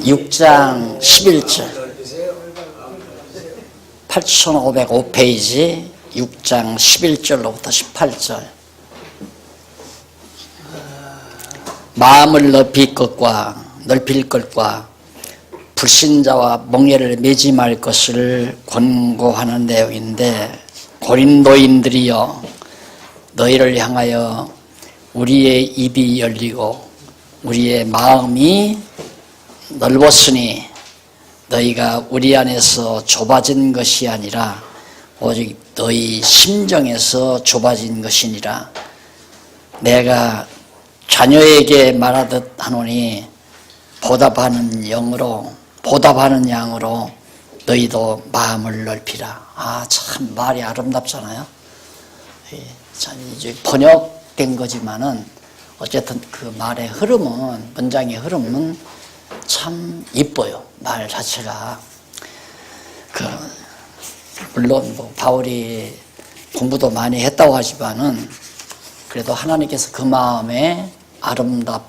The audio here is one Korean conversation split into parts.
6장 11절 8505페이지 6장 11절로부터 18절 마음을 넓힐 것과 불신자와 멍에를 매지 말 것을 권고하는 내용인데, 고린도인들이여 너희를 향하여 우리의 입이 열리고 우리의 마음이 넓었으니 너희가 우리 안에서 좁아진 것이 아니라 오직 너희 심정에서 좁아진 것이니라. 내가 자녀에게 말하듯 하노니 보답하는 양으로 너희도 마음을 넓히라. 참 말이 아름답잖아요. 참 이제 번역된 거지만은 어쨌든 그 말의 흐름은, 문장의 흐름은 참 이뻐요. 말 자체가. 물론 뭐 바울이 공부도 많이 했다고 하지만은 그래도 하나님께서 그 마음에 아름다운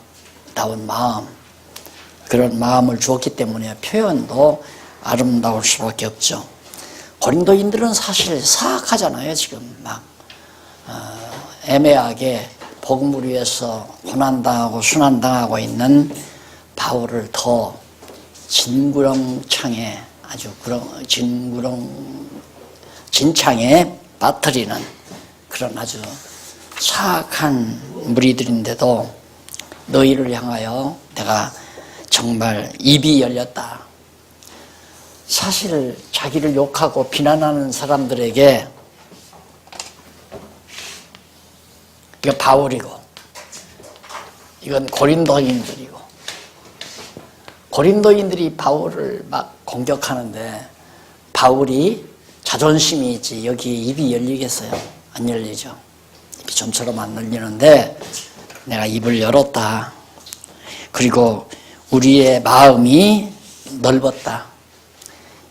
마음, 그런 마음을 주었기 때문에 표현도 아름다울 수밖에 없죠. 고린도인들은 사실 사악하잖아요. 지금 막 애매하게 복음을 위해서 고난당하고 순환당하고 있는 바울을 더 진구렁창에, 아주 진창에 빠뜨리는 그런 아주 사악한 무리들인데도 너희를 향하여 내가 정말 입이 열렸다. 사실 자기를 욕하고 비난하는 사람들에게, 이건 바울이고 이건 고린도인들이고, 고린도인들이 바울을 막 공격하는데 바울이 자존심이 있지 여기 입이 열리겠어요? 안 열리죠. 입이 좀처럼 안 열리는데 내가 입을 열었다. 그리고 우리의 마음이 넓었다.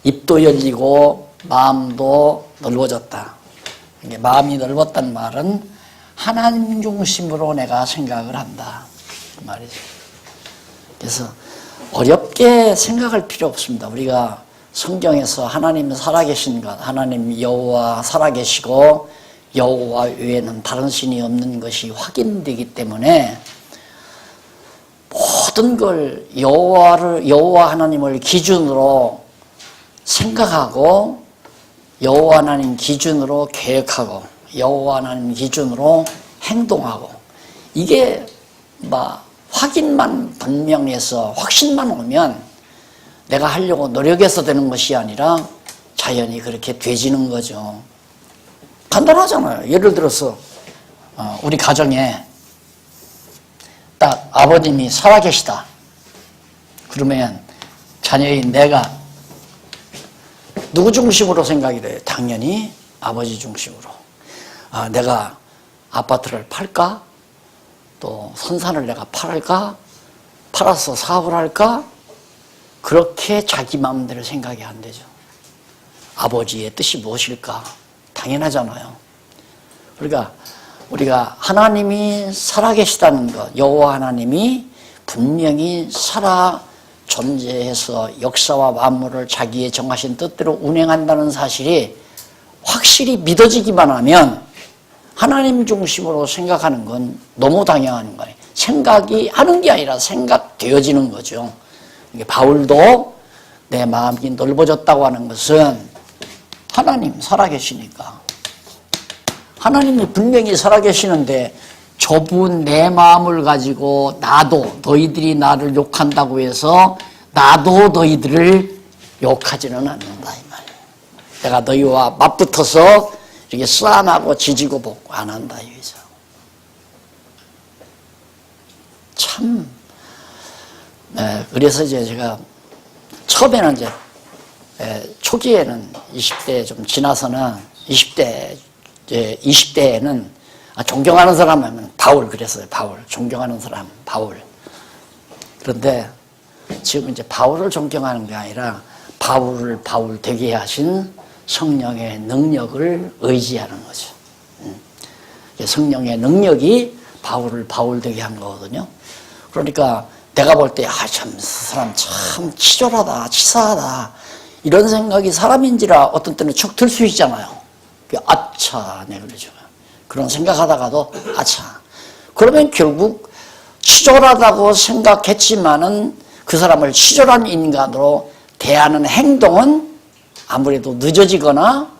입도 열리고 마음도 넓어졌다. 마음이 넓었다는 말은 하나님 중심으로 내가 생각을 한다, 그 말이죠. 그래서 어렵게 생각할 필요 없습니다. 우리가 성경에서 하나님 살아계신 것, 하나님 여호와 살아계시고 여호와 외에는 다른 신이 없는 것이 확인되기 때문에 모든 걸 여호와 하나님을 기준으로 생각하고, 여호와 하나님 기준으로 계획하고, 여호와 하나님 기준으로 행동하고, 이게 확인만 분명해서 확신만 오면 내가 하려고 노력해서 되는 것이 아니라 자연히 그렇게 되지는 거죠. 간단하잖아요. 예를 들어서 우리 가정에 딱 아버님이 살아계시다. 그러면 자녀인 내가 누구 중심으로 생각이 돼요? 당연히 아버지 중심으로. 내가 아파트를 팔까? 또 선산을 내가 팔까? 팔아서 사업을 할까? 그렇게 자기 마음대로 생각이 안 되죠. 아버지의 뜻이 무엇일까? 당연하잖아요. 그러니까 우리가 하나님이 살아계시다는 것, 여호와 하나님이 분명히 살아 존재해서 역사와 만물을 자기의 정하신 뜻대로 운행한다는 사실이 확실히 믿어지기만 하면 하나님 중심으로 생각하는 건 너무 당연한 거예요. 생각이 하는 게 아니라 생각되어지는 거죠. 바울도 내 마음이 넓어졌다고 하는 것은 하나님 살아계시니까, 하나님이 분명히 살아계시는데 좁은 내 마음을 가지고 나도, 너희들이 나를 욕한다고 해서 나도 너희들을 욕하지는 않는다, 이 말이에요. 내가 너희와 맞붙어서 이렇게 싸움하고 지지고 볶고 안 한다, 이거죠. 참, 그래서 이제 제가 처음에는 이제 초기에는 20대 좀 지나서는 20대에는 존경하는 사람 하면 바울 그랬어요. 바울. 존경하는 사람, 바울. 그런데 지금 이제 바울을 존경하는 게 아니라 바울을 바울 되게 하신 성령의 능력을 의지하는 거죠. 성령의 능력이 바울을 바울 되게 한 거거든요. 그러니까 내가 볼 때 참 사람 참 치졸하다, 치사하다 이런 생각이 사람인지라 어떤 때는 척 들 수 있잖아요. 아차, 내 그러죠. 그런 생각하다가도 아차. 그러면 결국 치졸하다고 생각했지만은 그 사람을 치졸한 인간으로 대하는 행동은 아무래도 늦어지거나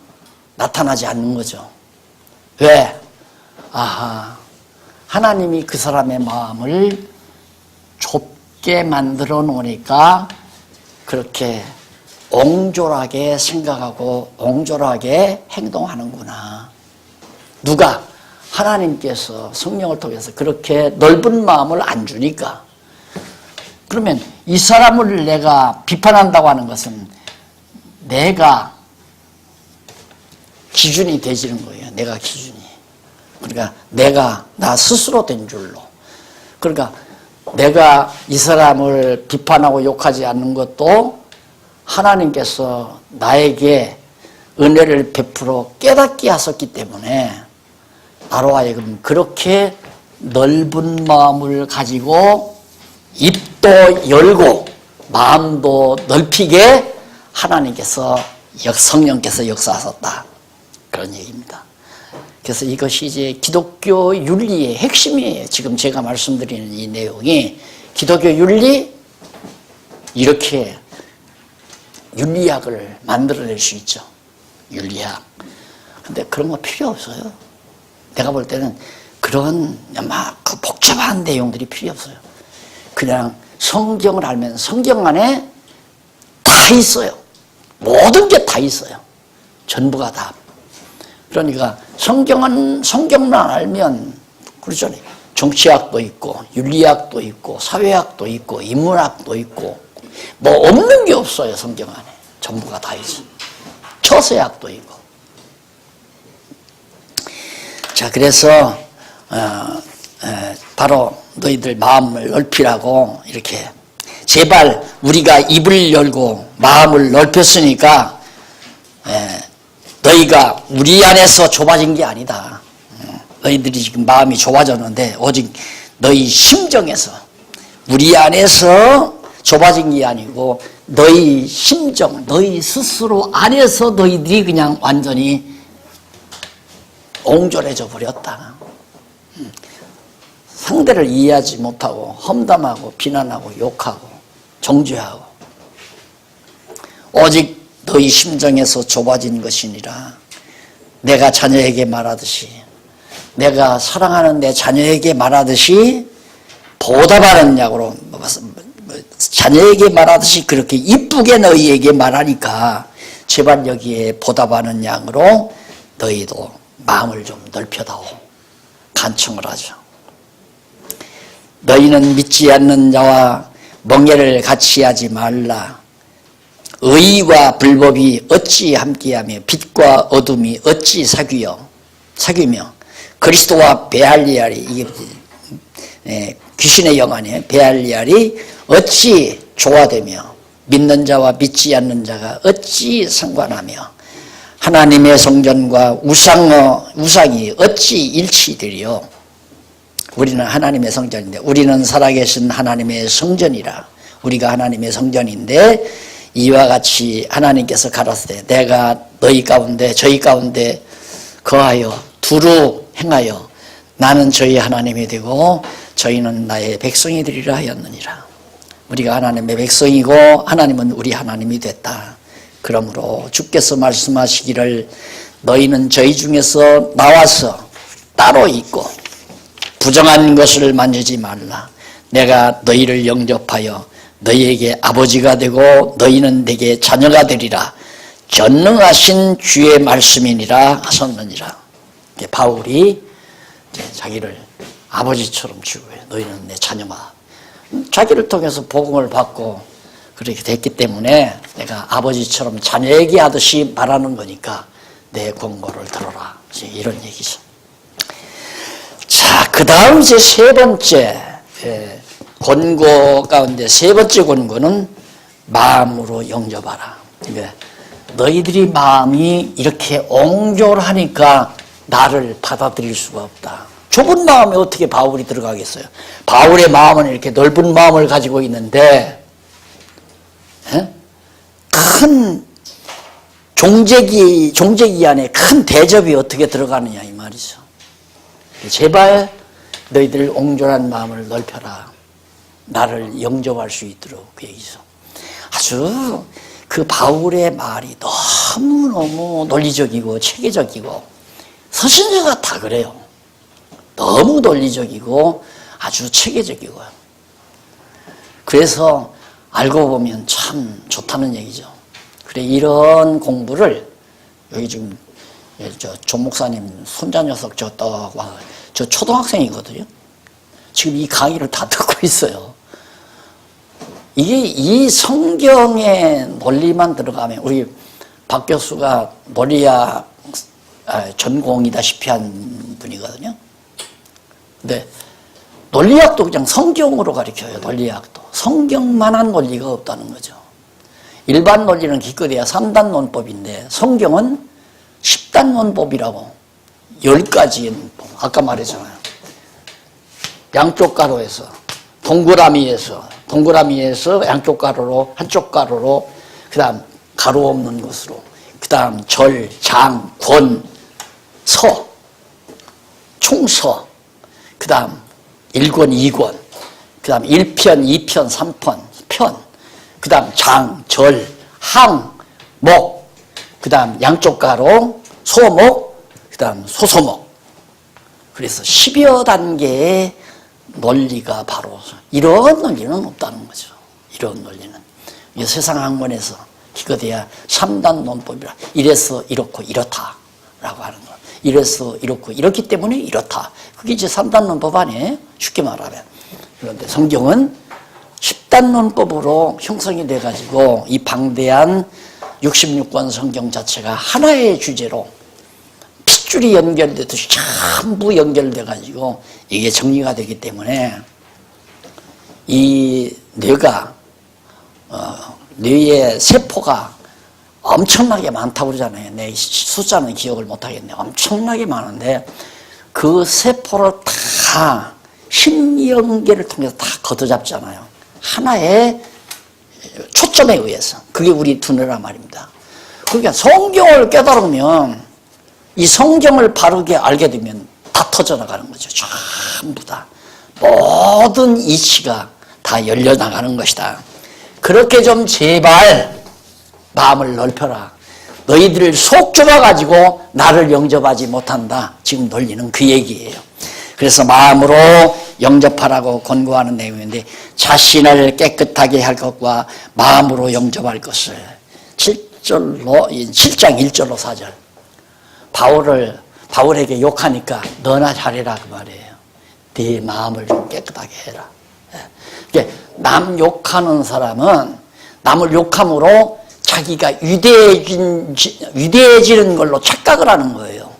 나타나지 않는 거죠. 왜? 아하, 하나님이 그 사람의 마음을 좁게 만들어 놓으니까 그렇게 옹졸하게 생각하고 옹졸하게 행동하는구나. 누가? 하나님께서 성령을 통해서 그렇게 넓은 마음을 안 주니까. 그러면 이 사람을 내가 비판한다고 하는 것은 내가 기준이 되지는 거예요. 내가 기준이. 그러니까 내가 나 스스로 된 줄로. 그러니까 내가 이 사람을 비판하고 욕하지 않는 것도 하나님께서 나에게 은혜를 베풀어 깨닫게 하셨기 때문에 나로 하여금 그렇게 넓은 마음을 가지고 입도 열고 마음도 넓히게 하나님께서 성령께서 역사하셨다. 그런 얘기입니다. 그래서 이것이 이제 기독교 윤리의 핵심이에요. 지금 제가 말씀드리는 이 내용이 기독교 윤리, 이렇게 윤리학을 만들어낼 수 있죠. 윤리학. 근데 그런 거 필요 없어요. 내가 볼 때는 그런 막 그 복잡한 내용들이 필요 없어요. 그냥 성경을 알면 성경 안에 다 있어요. 모든 게 다 있어요. 전부가 다. 그러니까 성경만 알면 그렇잖아요. 정치학도 있고 윤리학도 있고 사회학도 있고 인문학도 있고 뭐 없는 게 없어요. 성경 안에 전부가 다 있어요. 처세학도 있고. 자, 그래서 바로 너희들 마음을 넓히라고 이렇게 제발 우리가 입을 열고 마음을 넓혔으니까 너희가 우리 안에서 좁아진 게 아니다. 너희들이 지금 마음이 좁아졌는데 오직 너희 심정에서 우리 안에서 좁아진 게 아니고 너희 심정, 너희 스스로 안에서 너희들이 그냥 완전히 옹졸해져 버렸다. 상대를 이해하지 못하고 험담하고 비난하고 욕하고 정죄하고 오직 너희 심정에서 좁아진 것이니라. 내가 자녀에게 말하듯이 내가 사랑하는 내 자녀에게 말하듯이 보답하는 약으로 자녀에게 말하듯이 그렇게 이쁘게 너희에게 말하니까 제발 여기에 보답하는 양으로 너희도 마음을 좀 넓혀다오. 간청을 하죠. 너희는 믿지 않는 자와 멍에를 같이 하지 말라. 의와 불법이 어찌 함께하며 빛과 어둠이 어찌 사귀며 그리스도와 베알리알이 이게 귀신의 영 아니에요. 베알리알이 어찌 조화되며 믿는 자와 믿지 않는 자가 어찌 상관하며 하나님의 성전과 우상이 어찌 일치되리요. 우리는 하나님의 성전인데 우리는 살아계신 하나님의 성전이라. 우리가 하나님의 성전인데 이와 같이 하나님께서 가라사대 내가 너희 가운데 저희 가운데 거하여 두루 행하여 나는 저희 하나님이 되고 저희는 나의 백성이 되리라 하였느니라. 우리가 하나님의 백성이고 하나님은 우리 하나님이 됐다. 그러므로 주께서 말씀하시기를 너희는 저희 중에서 나와서 따로 있고 부정한 것을 만지지 말라. 내가 너희를 영접하여 너희에게 아버지가 되고 너희는 내게 자녀가 되리라. 전능하신 주의 말씀이니라 하셨느니라. 바울이 자기를 아버지처럼 취급해요. 너희는 내 자녀가. 자기를 통해서 복음을 받고 그렇게 됐기 때문에 내가 아버지처럼 자녀에게 하듯이 말하는 거니까 내 권고를 들어라. 이런 얘기죠. 자, 그 다음 이제 세 번째 권고 가운데 세 번째 권고는 마음으로 영접하라. 그러니까 너희들이 마음이 이렇게 옹졸하니까 나를 받아들일 수가 없다. 좁은 마음에 어떻게 바울이 들어가겠어요? 바울의 마음은 이렇게 넓은 마음을 가지고 있는데 큰 종제기 안에 큰 대접이 어떻게 들어가느냐 이 말이죠. 제발 너희들 옹졸한 마음을 넓혀라. 나를 영접할 수 있도록 그 얘기죠. 아주 그 바울의 말이 너무너무 논리적이고 체계적이고 서신서가 다 그래요. 너무 논리적이고 아주 체계적이고요. 그래서 알고 보면 참 좋다는 얘기죠. 그래 이런 공부를 여기 지금 조 목사님 손자 녀석 저 초등학생이거든요. 지금 이 강의를 다 듣고 있어요. 이게 이 성경의 논리만 들어가면 우리 박 교수가 논리학 전공이다시피 한 분이거든요. 근데 논리학도 그냥 성경으로 가르쳐요. 논리학도 성경만한 논리가 없다는 거죠. 일반 논리는 기껏해야 3단 논법인데 성경은 10단 논법이라고 10가지의 논법. 아까 말했잖아요. 양쪽 가로에서 동그라미에서 양쪽 가로로 한쪽 가로로 그 다음 가로 없는 것으로 그 다음 절, 장, 권, 서, 총서 그 다음 1권, 2권 그 다음 1편, 2편, 3편 편 그 다음 장, 절, 항, 목 그 다음 양쪽 가로, 소목 그 다음 소소목. 그래서 10여 단계의 논리가 바로 이런 논리는 없다는 거죠. 이런 논리는 이 세상 학문에서 기껏해야 3단 논법이라 이래서 이렇고 이렇다라고 하는 거. 이래서 이렇고 이렇기 때문에 이렇다. 그게 이제 3단 논법 아니에요? 쉽게 말하면. 그런데 성경은 10단 논법으로 형성이 돼가지고 이 방대한 66권 성경 자체가 하나의 주제로 핏줄이 연결되듯이 전부 연결돼가지고 이게 정리가 되기 때문에 이 뇌가 뇌의 세포가 엄청나게 많다고 그러잖아요. 내 숫자는 기억을 못하겠네. 엄청나게 많은데 그 세포를 다 신연계를 통해서 다 걷어잡잖아요. 하나의 초점에 의해서. 그게 우리 두뇌란 말입니다. 그러니까 성경을 깨달으면 이 성경을 바르게 알게 되면 다 터져나가는 거죠. 전부 다. 모든 이치가 다 열려나가는 것이다. 그렇게 좀 제발 마음을 넓혀라. 너희들을 속 좁아가지고 나를 영접하지 못한다. 지금 논리는 그 얘기예요. 그래서 마음으로 영접하라고 권고하는 내용인데 자신을 깨끗하게 할 것과 마음으로 영접할 것을 7장 1절로 4절 바울에게 욕하니까 너나 잘해라 그 말이에요. 네 마음을 좀 깨끗하게 해라. 남 욕하는 사람은 남을 욕함으로 자기가 위대해지는 걸로 착각을 하는 거예요.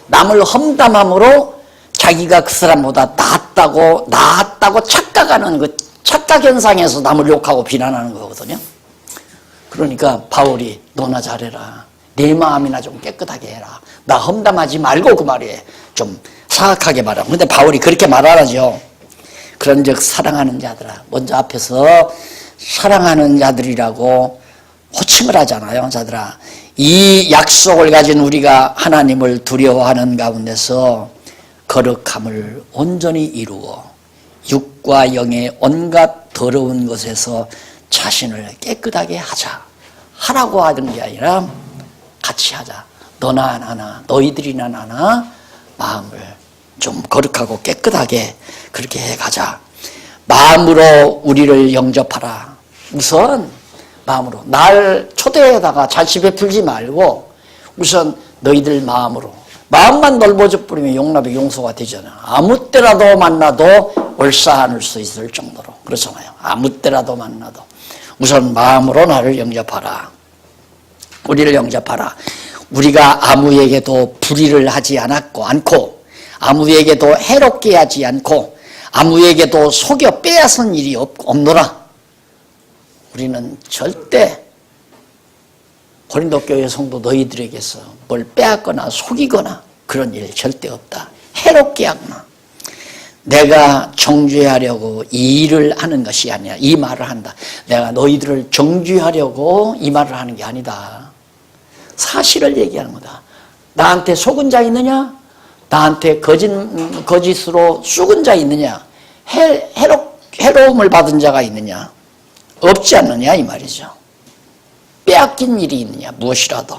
남을 험담함으로 자기가 그 사람보다 낫다고 착각하는 그 착각 현상에서 남을 욕하고 비난하는 거거든요. 그러니까 바울이 너나 잘해라. 내 마음이나 좀 깨끗하게 해라. 나 험담하지 말고 그 말이에요. 좀 사악하게 말하고. 근데 바울이 그렇게 말하죠. 그런즉 사랑하는 자들아. 먼저 앞에서 사랑하는 자들이라고 호칭을 하잖아요. 자들아. 이 약속을 가진 우리가 하나님을 두려워하는 가운데서 거룩함을 온전히 이루어 육과 영의 온갖 더러운 것에서 자신을 깨끗하게 하라고 하는 게 아니라 같이 하자. 너나 나나 너희들이나 나나 마음을 좀 거룩하고 깨끗하게 그렇게 해가자. 마음으로 우리를 영접하라. 우선 마음으로 날 초대에다가 자식 베풀지 말고 우선 너희들 마음으로 마음만 넓어져 버리면 용납의 용서가 되잖아. 아무 때라도 만나도 올싸할 수 있을 정도로 그렇잖아요. 아무 때라도 만나도 우선 마음으로 나를 영접하라. 우리를 영접하라. 우리가 아무에게도 불의를 하지 않고 아무에게도 해롭게 하지 않고 아무에게도 속여 빼앗은 일이 없노라. 우리는 절대 고린도 교회 성도 너희들에게서 뭘 빼앗거나 속이거나 그런 일 절대 없다. 해롭게 하구나. 내가 정죄하려고 이 일을 하는 것이 아니라 이 말을 한다. 내가 너희들을 정죄하려고 이 말을 하는 게 아니다. 사실을 얘기하는 거다. 나한테 속은 자 있느냐? 나한테 거짓으로 쑥은 자 있느냐? 해로움을 받은 자가 있느냐? 없지 않느냐 이 말이죠. 빼앗긴 일이 있느냐 무엇이라도.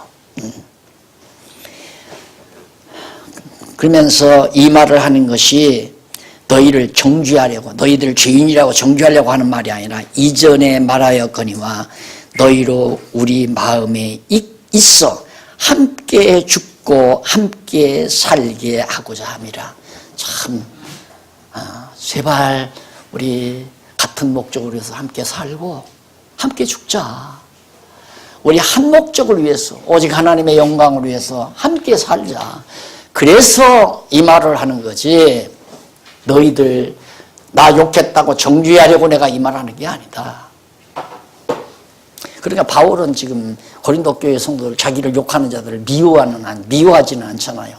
그러면서 이 말을 하는 것이 너희를 정죄하려고 너희들 죄인이라고 정죄하려고 하는 말이 아니라 이전에 말하였거니와 너희로 우리 마음에 있어 함께 죽고 함께 살게 하고자 함이라. 참 제발 우리 같은 목적을 위해서 함께 살고 함께 죽자. 우리 한 목적을 위해서 오직 하나님의 영광을 위해서 함께 살자. 그래서 이 말을 하는 거지 너희들 나 욕했다고 정죄하려고 내가 이 말을 하는 게 아니다. 그러니까 바울은 지금 고린도 교회 성도들 자기를 욕하는 자들을 미워하지는 않잖아요.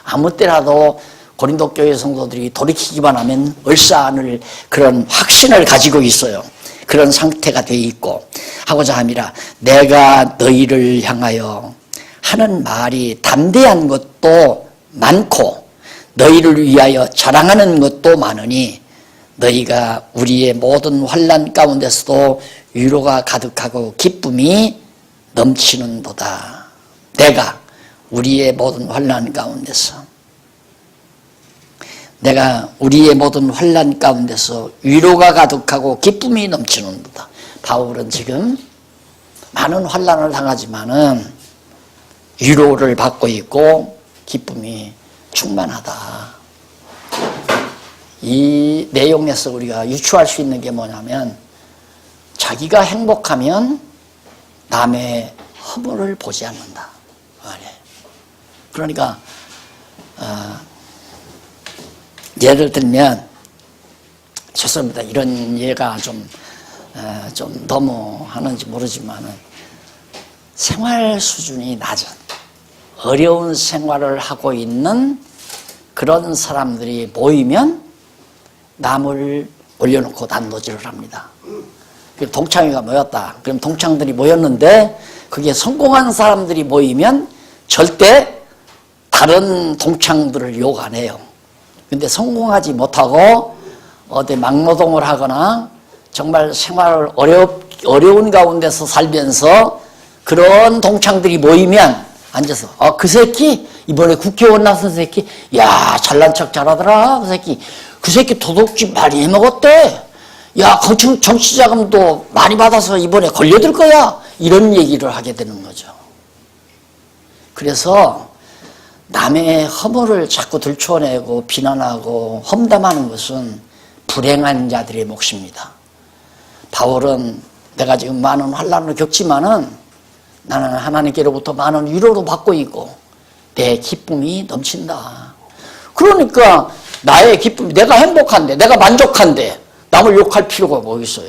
아무 때라도 고린도 교회 성도들이 돌이키기만 하면 얼싸안을 그런 확신을 가지고 있어요. 그런 상태가 돼 있고 하고자 함이라. 내가 너희를 향하여 하는 말이 담대한 것도 많고 너희를 위하여 자랑하는 것도 많으니 너희가 우리의 모든 환난 가운데서도 위로가 가득하고 기쁨이 넘치는도다. 내가 우리의 모든 환난 가운데서 위로가 가득하고 기쁨이 넘치는도다. 바울은 지금 많은 환난을 당하지만은 위로를 받고 있고 기쁨이 충만하다. 이 내용에서 우리가 유추할 수 있는 게 뭐냐면 자기가 행복하면 남의 허물을 보지 않는다. 그러니까 예를 들면 죄송합니다. 이런 예가 좀 너무 하는지 모르지만은 생활 수준이 낮은 어려운 생활을 하고 있는 그런 사람들이 모이면 남을 올려놓고 난도질을 합니다. 동창회가 모였다. 그럼 동창들이 모였는데 그게 성공한 사람들이 모이면 절대 다른 동창들을 욕 안 해요. 근데 성공하지 못하고 어디 막노동을 하거나 정말 생활을 어려운 가운데서 살면서 그런 동창들이 모이면 앉아서 그 새끼 이번에 국회의원 나선 새끼 야 잘난 척 잘하더라. 그 새끼 도둑질 많이 해먹었대. 야 정치자금도 많이 받아서 이번에 걸려들 거야. 이런 얘기를 하게 되는 거죠. 그래서 남의 허물을 자꾸 들춰내고 비난하고 험담하는 것은 불행한 자들의 몫입니다. 바울은 내가 지금 많은 환난을 겪지만은 나는 하나님께로부터 많은 위로를 받고 있고 내 기쁨이 넘친다. 그러니까 나의 기쁨이 내가 행복한데 내가 만족한데 남을 욕할 필요가 뭐 있어요.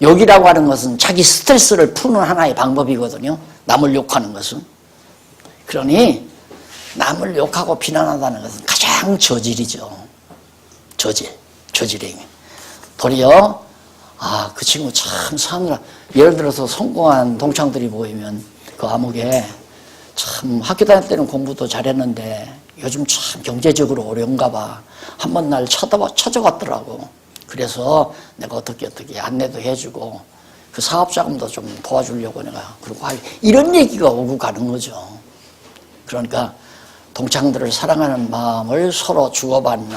욕이라고 하는 것은 자기 스트레스를 푸는 하나의 방법이거든요. 남을 욕하는 것은. 그러니 남을 욕하고 비난한다는 것은 가장 저질이죠. 저질행위. 도리어 그 친구 참 사느라 예를 들어서 성공한 동창들이 모이면 그 아무개 참 학교 다닐 때는 공부도 잘했는데 요즘 참 경제적으로 어려운가 봐. 한번 날 찾아왔더라고. 그래서 내가 어떻게 안내도 해주고 그 사업자금도 좀 도와주려고 내가 그러고 이런 얘기가 오고 가는 거죠. 그러니까 동창들을 사랑하는 마음을 서로 주고받는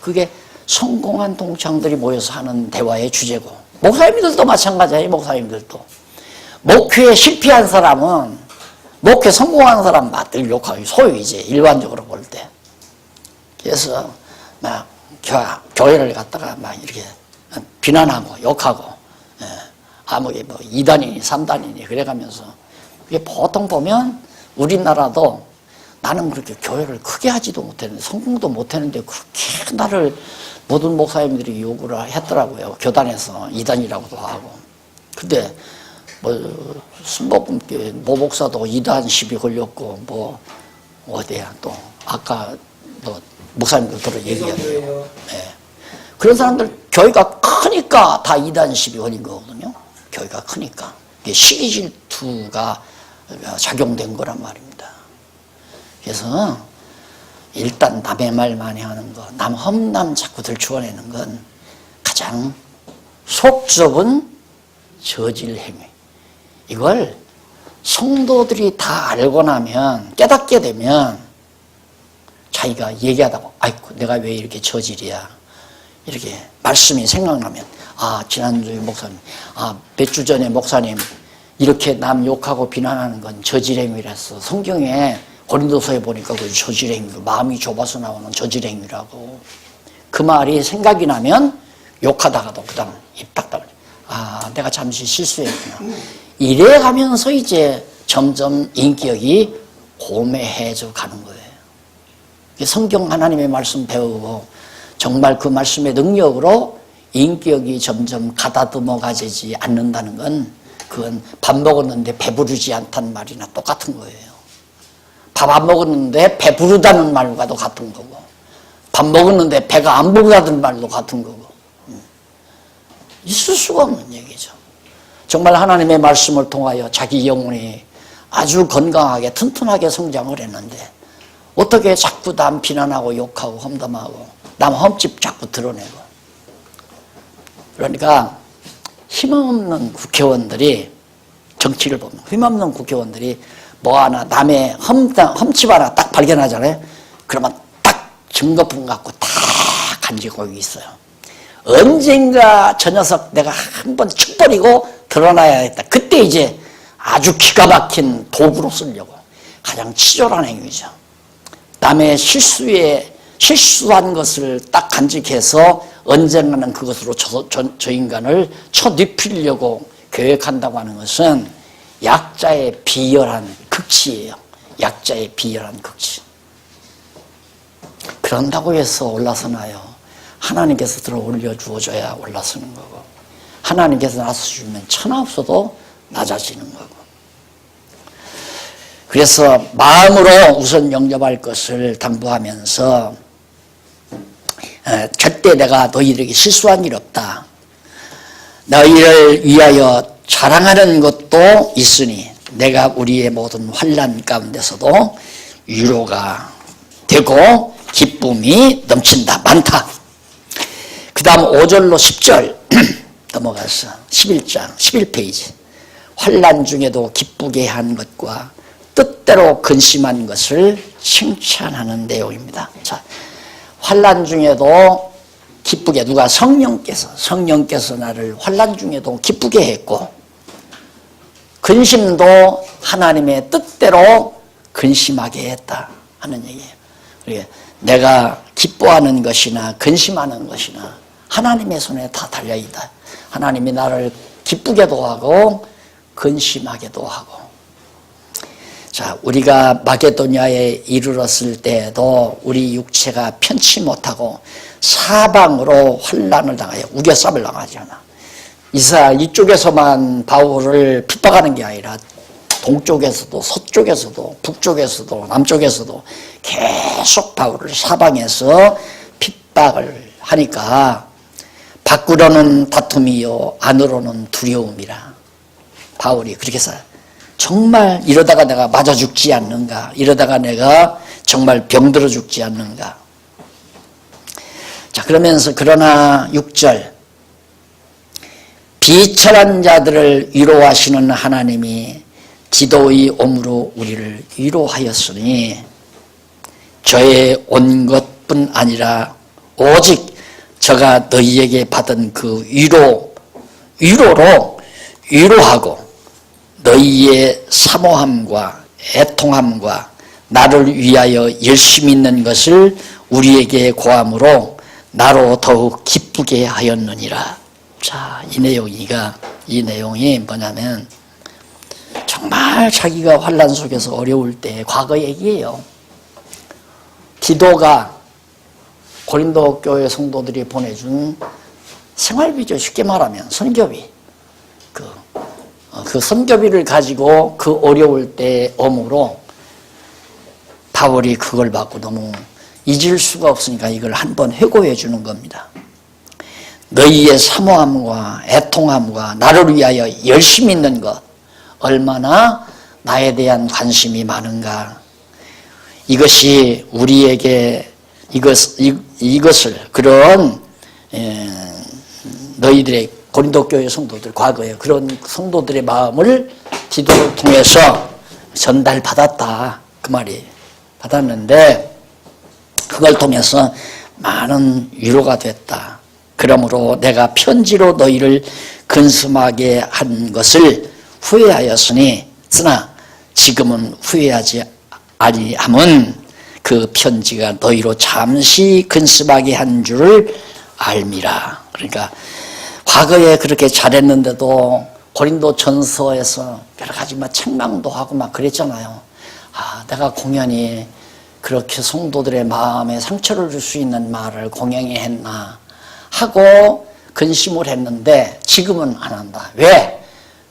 그게 성공한 동창들이 모여서 하는 대화의 주제고 목사님들도 마찬가지예요. 목사님들도 목회에 실패한 사람은 목회 성공한 사람 늘 욕하고 소위 이제 일반적으로 볼 때 그래서 막 교회를 갖다가 막 이렇게 비난하고 욕하고 아무게 뭐 2단이니 3단이니 그래가면서 그게 보통 보면 우리나라도 나는 그렇게 교회를 크게 하지도 못했는데 성공도 못했는데 그렇게 나를 모든 목사님들이 욕을 했더라고요. 교단에서 2단이라고도 하고. 근데 뭐 순복음교회 모 목사도 2단 시비 걸렸고 뭐 어디야 또 아까 뭐 목사님들도 얘기해요. 네. 그런 사람들 교회가 크니까 다 이단 시비 걸린 거거든요. 교회가 크니까. 이게 시기 질투가 작용된 거란 말입니다. 그래서 일단 남의 말 많이 하는 거, 남 험남 자꾸 들추어내는 건 가장 속적은 저질 행위. 이걸 성도들이 다 알고 나면, 깨닫게 되면 자기가 얘기하다가 아이고 내가 왜 이렇게 저질이야, 이렇게 말씀이 생각나면, 아 지난주에 목사님, 아 몇 주 전에 목사님 이렇게 남 욕하고 비난하는 건 저질행위라서 성경에 고린도서에 보니까 그 저질행위, 마음이 좁아서 나오는 저질행위라고. 그 말이 생각이 나면 욕하다가도 그 다음 입 딱 아 내가 잠시 실수했구나. 이래 가면서 이제 점점 인격이 고매해져 가는 거예요. 성경 하나님의 말씀 배우고 정말 그 말씀의 능력으로 인격이 점점 가다듬어가지 않는다는 건, 그건 밥 먹었는데 배부르지 않다는 말이나 똑같은 거예요. 밥 안 먹었는데 배부르다는 말과도 같은 거고, 밥 먹었는데 배가 안 부르다는 말도 같은 거고, 있을 수가 없는 얘기죠. 정말 하나님의 말씀을 통하여 자기 영혼이 아주 건강하게 튼튼하게 성장을 했는데 어떻게 자꾸 남 비난하고 욕하고 험담하고 남 험집 자꾸 드러내고. 그러니까 힘없는 국회의원들이, 정치를 보면 힘없는 국회의원들이 뭐 하나 남의 험집 하나 딱 발견하잖아요. 그러면 딱 증거품 갖고 다 간지고 있어요. 언젠가 저 녀석 내가 한번 축 버리고 드러나야겠다. 그때 이제 아주 기가 막힌 도구로 쓰려고. 가장 치졸한 행위죠. 남의 실수한 것을 딱 간직해서 언젠가는 그것으로 저 인간을 쳐눕히려고 계획한다고 하는 것은 약자의 비열한 극치예요. 약자의 비열한 극치. 그런다고 해서 올라서나요? 하나님께서 들어 올려주어줘야 올라서는 거고, 하나님께서 나서주면 천하 없어도 낮아지는 거고. 그래서 마음으로 우선 영접할 것을 당부하면서, 절대 내가 너희들에게 실수한 일 없다. 너희를 위하여 자랑하는 것도 있으니 내가 우리의 모든 환난 가운데서도 위로가 되고 기쁨이 넘친다. 많다. 그 다음 5절로 10절 넘어가서 11장 11페이지. 환난 중에도 기쁘게 한 것과 뜻대로 근심한 것을 칭찬하는 내용입니다. 자, 환난 중에도 기쁘게, 누가? 성령께서 나를 환난 중에도 기쁘게 했고, 근심도 하나님의 뜻대로 근심하게 했다 하는 얘기예요. 그러니까 내가 기뻐하는 것이나 근심하는 것이나 하나님의 손에 다 달려있다. 하나님이 나를 기쁘게도 하고 근심하게도 하고. 자, 우리가 마게도냐에 이르렀을 때에도 우리 육체가 편치 못하고 사방으로 환난을 당하여 우겨쌈을 당하잖아. 이쪽에서만 바울을 핍박하는 게 아니라 동쪽에서도 서쪽에서도 북쪽에서도 남쪽에서도 계속 바울을 사방에서 핍박을 하니까 밖으로는 다툼이요 안으로는 두려움이라. 바울이 그렇게 살아요. 정말 이러다가 내가 맞아 죽지 않는가, 이러다가 내가 정말 병들어 죽지 않는가. 자, 그러면서 그러나 6절, 비천한 자들을 위로하시는 하나님이 기도의 오므로 우리를 위로하였으니 저의 온 것뿐 아니라 오직 저가 너희에게 받은 그 위로로 위로하고 너희의 사모함과 애통함과 나를 위하여 열심히 있는 것을 우리에게 고함으로 나로 더욱 기쁘게 하였느니라. 자, 이 내용이 뭐냐면 정말 자기가 환난 속에서 어려울 때 과거 얘기예요. 기도가 고린도 교회 성도들이 보내준 생활비죠. 쉽게 말하면 선교비. 그 선교비를 가지고 그 어려울 때 엄으로 바울이 그걸 받고 너무 잊을 수가 없으니까 이걸 한번 회고해 주는 겁니다. 너희의 사모함과 애통함과 나를 위하여 열심히 있는 것, 얼마나 나에 대한 관심이 많은가. 이것이 우리에게 이것을 그런 너희들의 고린도 교회 성도들, 과거에 그런 성도들의 마음을 기도를 통해서 전달받았다, 그 말이 받았는데 그걸 통해서 많은 위로가 됐다. 그러므로 내가 편지로 너희를 근심하게 한 것을 후회하였으니 쓰나 지금은 후회하지 아니함은 그 편지가 너희로 잠시 근심하게 한 줄을 알미라. 그러니까 과거에 그렇게 잘했는데도 고린도 전서에서 여러 가지 막 책망도 하고 막 그랬잖아요. 아, 내가 공연히 그렇게 성도들의 마음에 상처를 줄 수 있는 말을 공연히 했나 하고 근심을 했는데 지금은 안 한다. 왜?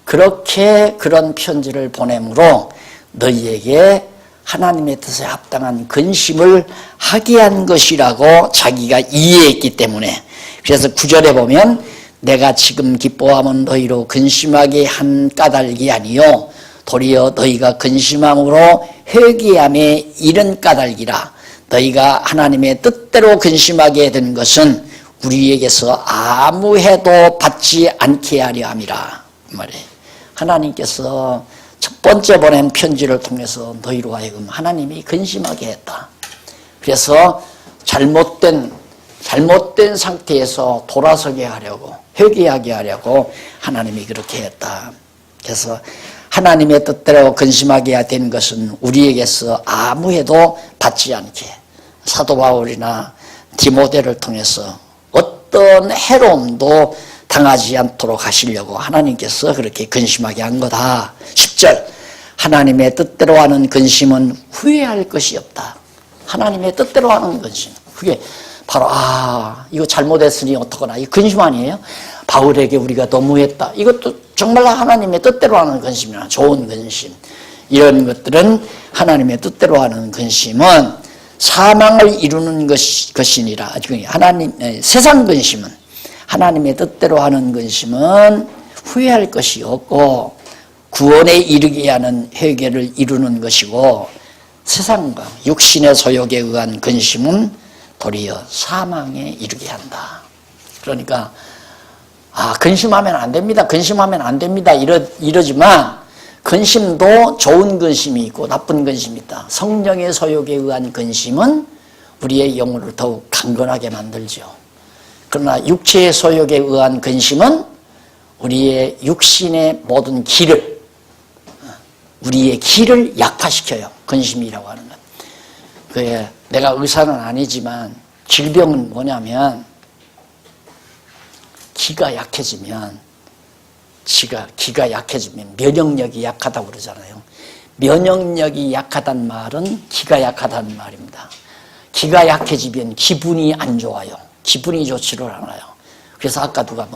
그렇게 그런 편지를 보내므로 너희에게 하나님의 뜻에 합당한 근심을 하게 한 것이라고 자기가 이해했기 때문에. 그래서 9절에 보면 내가 지금 기뻐함은 너희로 근심하게 한 까닭이 아니요 도리어 너희가 근심함으로 회개함에 이른 까닭이라. 너희가 하나님의 뜻대로 근심하게 된 것은 우리에게서 아무 해도 받지 않게 하려 함이라. 그 말이에요. 하나님께서 첫 번째 보낸 편지를 통해서 너희로 하여금 하나님이 근심하게 했다. 그래서 잘못된 상태에서 돌아서게 하려고, 회개하게 하려고 하나님이 그렇게 했다. 그래서 하나님의 뜻대로 근심하게 된 것은 우리에게서 아무 해도 받지 않게, 사도 바울이나 디모데를 통해서 어떤 해로움도 당하지 않도록 하시려고 하나님께서 그렇게 근심하게 한 거다. 10절 하나님의 뜻대로 하는 근심은 후회할 것이 없다. 하나님의 뜻대로 하는 근심, 그게 바로 이거 잘못했으니 어떡하나, 이 근심 아니에요? 바울에게 우리가 너무했다, 이것도 정말 하나님의 뜻대로 하는 근심이나 좋은 근심. 이런 것들은 하나님의 뜻대로 하는 근심은 사망을 이루는 것이니라. 세상 근심은, 하나님의 뜻대로 하는 근심은 후회할 것이 없고 구원에 이르게 하는 회개를 이루는 것이고, 세상과 육신의 소욕에 의한 근심은 도리어 사망에 이르게 한다. 그러니까 근심하면 안 됩니다, 근심하면 안 됩니다 이러지만 근심도 좋은 근심이 있고 나쁜 근심이 있다. 성령의 소욕에 의한 근심은 우리의 영혼을 더욱 강건하게 만들죠. 그러나 육체의 소욕에 의한 근심은 우리의 육신의 모든 우리의 기를 약화시켜요. 근심이라고 하는 것. 그게 내가 의사는 아니지만 질병은 뭐냐면 기가 약해지면 면역력이 약하다고 그러잖아요. 면역력이 약하단 말은 기가 약하다는 말입니다. 기가 약해지면 기분이 안 좋아요. 기분이 좋지를 않아요. 그래서 아까 누가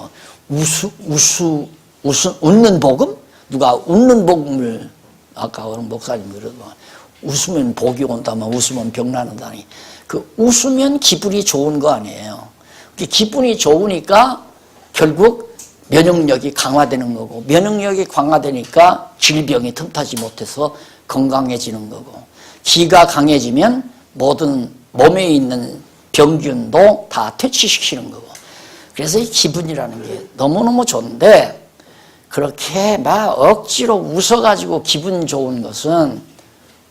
웃는 복음? 누가 웃는 복음을 아까 어느 목사님 그러고 웃으면 복이 온다면 웃으면 병 나는다니. 그 웃으면 기분이 좋은 거 아니에요. 기분이 좋으니까 결국 면역력이 강화되는 거고, 면역력이 강화되니까 질병이 틈타지 못해서 건강해지는 거고, 기가 강해지면 모든 몸에 있는 병균도 다 퇴치시키는 거고. 그래서 이 기분이라는 게 너무너무 좋은데 그렇게 막 억지로 웃어가지고 기분 좋은 것은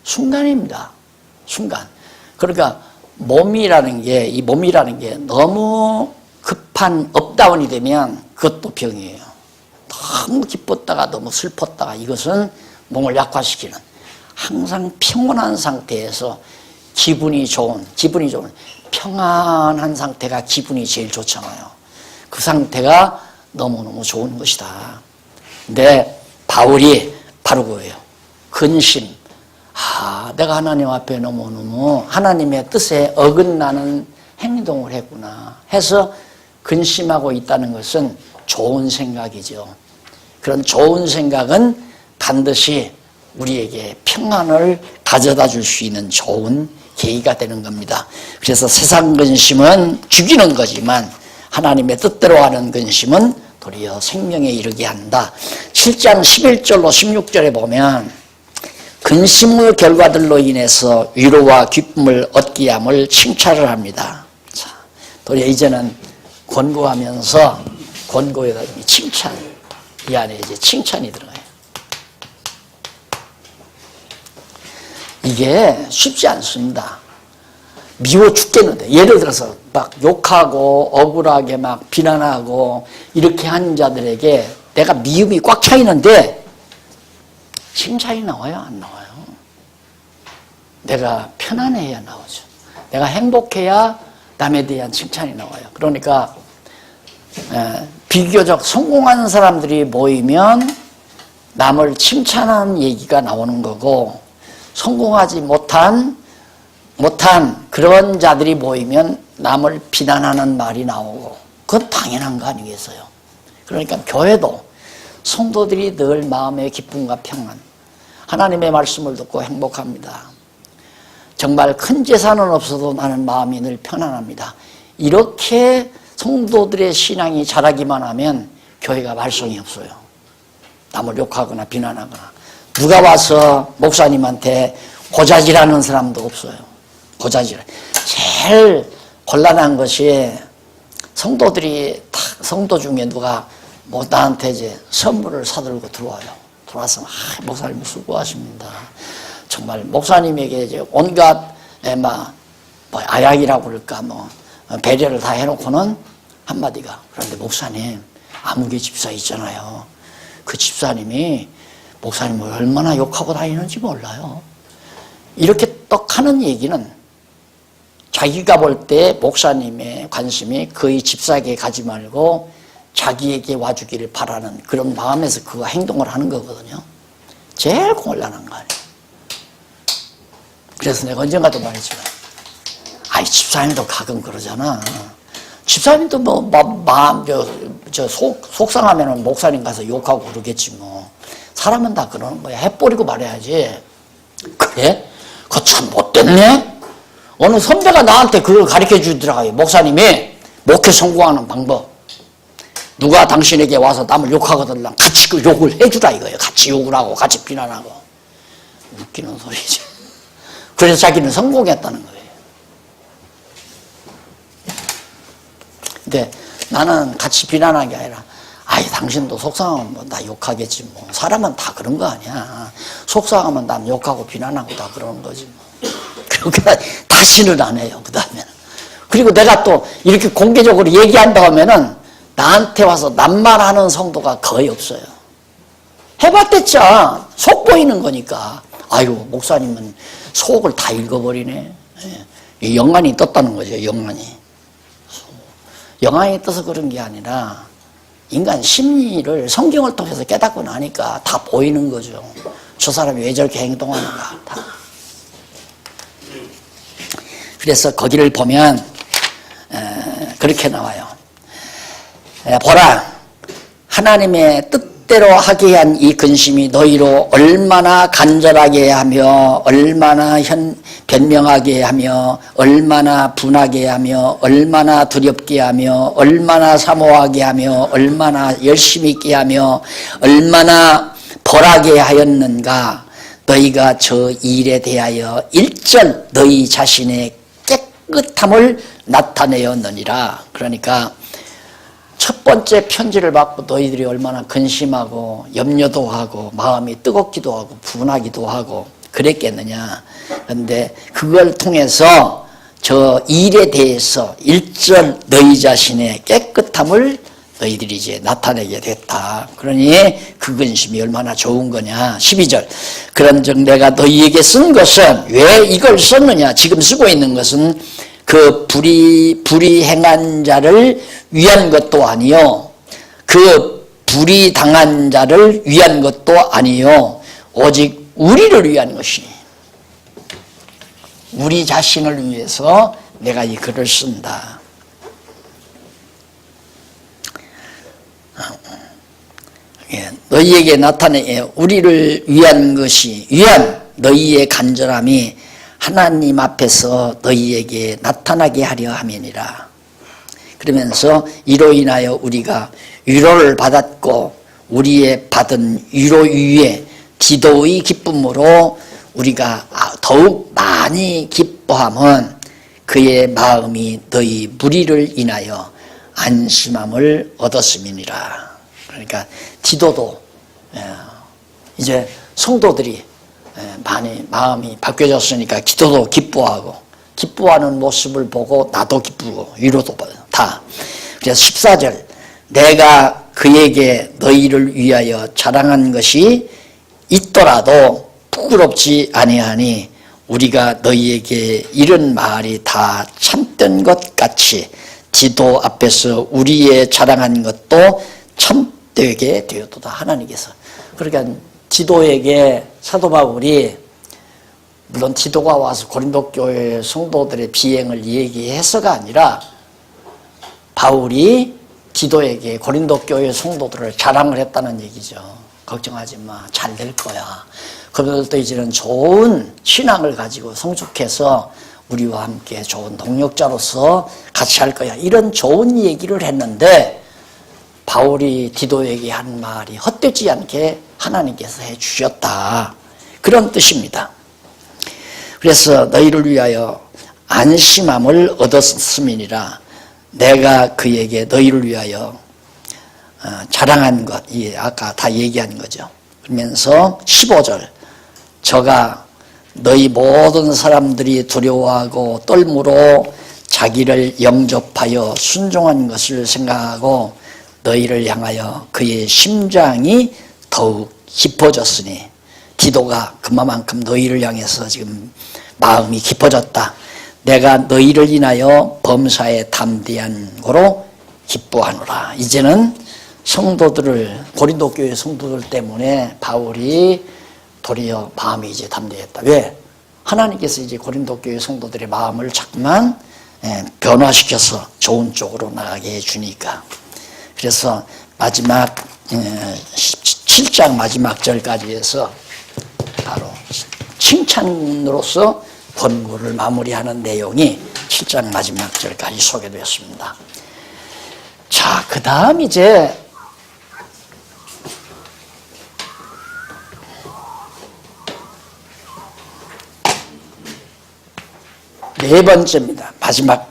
순간입니다. 순간. 그러니까 몸이라는 게 너무 급한 업다운이 되면 그것도 병이에요. 너무 기뻤다가 너무 슬펐다가 이것은 몸을 약화시키는, 항상 평온한 상태에서 기분이 좋은 평안한 상태가 기분이 제일 좋잖아요. 그 상태가 너무너무 좋은 것이다. 근데 바울이 바로 그거예요. 근심. 내가 하나님 앞에 너무너무 하나님의 뜻에 어긋나는 행동을 했구나 해서 근심하고 있다는 것은 좋은 생각이죠. 그런 좋은 생각은 반드시 우리에게 평안을 가져다 줄 수 있는 좋은 계기가 되는 겁니다. 그래서 세상 근심은 죽이는 거지만 하나님의 뜻대로 하는 근심은 도리어 생명에 이르게 한다. 7장 11절로 16절에 보면 근심의 결과들로 인해서 위로와 기쁨을 얻게 함을 칭찬을 합니다. 자, 도리어 이제는 권고하면서 권고에다 칭찬, 이 안에 이제 칭찬이 들어가요. 이게 쉽지 않습니다. 미워 죽겠는데, 예를 들어서 막 욕하고 억울하게 막 비난하고 이렇게 하는 자들에게 내가 미움이 꽉 차 있는데 칭찬이 나와요, 안 나와요? 내가 편안해야 나오죠. 내가 행복해야 남에 대한 칭찬이 나와요. 그러니까 비교적 성공한 사람들이 모이면 남을 칭찬하는 얘기가 나오는 거고, 성공하지 못한 그런 자들이 모이면 남을 비난하는 말이 나오고, 그건 당연한 거 아니겠어요? 그러니까 교회도 성도들이 늘 마음의 기쁨과 평안, 하나님의 말씀을 듣고 행복합니다. 정말 큰 재산은 없어도 나는 마음이 늘 편안합니다. 이렇게 성도들의 신앙이 자라기만 하면 교회가 발성이 없어요. 남을 욕하거나 비난하거나. 누가 와서 목사님한테 고자질하는 사람도 없어요. 고자질. 제일 곤란한 것이 성도들이 성도 중에 누가 뭐 나한테 이제 선물을 사들고 들어와요. 들어와서 목사님 수고하십니다. 정말 목사님에게 이제 온갖 뭐 아약이라고 그럴까 뭐 배려를 다 해놓고는 한마디가, 그런데 목사님 아무개 집사 있잖아요. 그 집사님이 목사님을 얼마나 욕하고 다니는지 몰라요. 이렇게 떡 하는 얘기는 자기가 볼 때 목사님의 관심이 거의 집사에게 가지 말고 자기에게 와주기를 바라는 그런 마음에서 그 행동을 하는 거거든요. 제일 곤란한 거 아니에요. 그래서 내가 언젠가도 말했지만, 아이 집사님도 가끔 그러잖아. 집사님도 뭐 마음 속상하면은 목사님 가서 욕하고 그러겠지 뭐. 사람은 다 그러는 거야. 해버리고 말해야지. 그래? 그거 참 못됐네? 어느 선배가 나한테 그걸 가르쳐 주더라고요. 목사님이 목회 성공하는 방법. 누가 당신에게 와서 남을 욕하거든 같이 그 욕을 해주라 이거예요. 같이 욕을 하고 같이 비난하고. 웃기는 소리지. 그래서 자기는 성공했다는 거예요. 근데 나는 같이 비난한 게 아니라, 아이 당신도 속상하면 뭐 나 욕하겠지 뭐. 사람은 다 그런 거 아니야. 속상하면 남 욕하고 비난하고 다 그러는 거지 뭐. 그러니까 다시는 안 해요. 그 다음에는. 그리고 내가 또 이렇게 공개적으로 얘기한다고 하면은 나한테 와서 남말하는 성도가 거의 없어요. 해봤댔자 속 보이는 거니까. 아유 목사님은 속을 다 읽어버리네. 영안이 떴다는 거죠. 영안이 떠서 그런 게 아니라 인간 심리를 성경을 통해서 깨닫고 나니까 다 보이는 거죠. 저 사람이 왜 저렇게 행동하는가 다. 그래서 거기를 보면 그렇게 나와요. 보라, 하나님의 뜻대로 하게 한 이 근심이 너희로 얼마나 간절하게 하며 얼마나 변명하게 하며 얼마나 분하게 하며 얼마나 두렵게 하며 얼마나 사모하게 하며 얼마나 열심히 있게 하며 얼마나 벌하게 하였는가. 너희가 저 일에 대하여 일절 너희 자신의 깨끗함을 나타내었느니라. 그러니까 첫 번째 편지를 받고 너희들이 얼마나 근심하고 염려도 하고 마음이 뜨겁기도 하고 분하기도 하고 그랬겠느냐. 그런데 그걸 통해서 저 일에 대해서 일절 너희 자신의 깨끗함을 너희들이 이제 나타내게 됐다. 그러니 그 근심이 얼마나 좋은 거냐. 12절. 그런즉 내가 너희에게 쓴 것은, 왜 이걸 썼느냐. 지금 쓰고 있는 것은 그 불의 행한 자를 위한 것도 아니요, 그 불의 당한 자를 위한 것도 아니요, 오직 우리를 위한 것이니, 우리 자신을 위해서 내가 이 글을 쓴다. 너희에게 나타내 우리를 위한 것이, 위한 너희의 간절함이 하나님 앞에서 너희에게 나타나게 하려 함이니라. 그러면서 이로 인하여 우리가 위로를 받았고 우리의 받은 위로 위에 디도의 기쁨으로 우리가 더욱 많이 기뻐함은 그의 마음이 너희 무리를 인하여 안심함을 얻었음이니라. 그러니까 디도도 이제 성도들이 많이 마음이 바뀌어졌으니까 기도도 기뻐하고 기뻐하는 모습을 보고 나도 기쁘고 위로도 다. 그래서 14절 내가 그에게 너희를 위하여 자랑한 것이 있더라도 부끄럽지 아니하니 우리가 너희에게 이런 말이 다 참된 것 같이 디도 앞에서 우리의 자랑한 것도 참되게 되었도다. 하나님께서. 그러니까 디도에게 사도 바울이 물론 디도가 와서 고린도 교회 성도들의 비행을 얘기해서가 아니라 바울이 디도에게 고린도 교회 성도들을 자랑을 했다는 얘기죠. 걱정하지 마. 잘 될 거야. 그들도 이제는 좋은 신앙을 가지고 성숙해서 우리와 함께 좋은 동역자로서 같이 할 거야. 이런 좋은 얘기를 했는데 바울이 디도에게 한 말이 헛되지 않게 하나님께서 해주셨다. 그런 뜻입니다. 그래서 너희를 위하여 안심함을 얻었음이니라. 내가 그에게 너희를 위하여 자랑한 것, 아까 다 얘기한 거죠. 그러면서 15절 저가 너희 모든 사람들이 두려워하고 떨므로 자기를 영접하여 순종한 것을 생각하고 너희를 향하여 그의 심장이 더욱 깊어졌으니 디도가 그만큼 너희를 향해서 지금 마음이 깊어졌다. 내가 너희를 인하여 범사에 담대한 거로 기뻐하노라. 이제는 성도들을 고린도 교회 성도들 때문에 바울이 도리어 마음이 이제 담대했다. 왜? 하나님께서 이제 고린도 교회 성도들의 마음을 자꾸만 변화시켜서 좋은 쪽으로 나가게 해주니까. 그래서 마지막 7장 마지막 절까지 해서 바로 칭찬으로서 권고를 마무리하는 내용이 7장 마지막 절까지 소개되었습니다. 자, 그 다음 이제 네 번째입니다. 마지막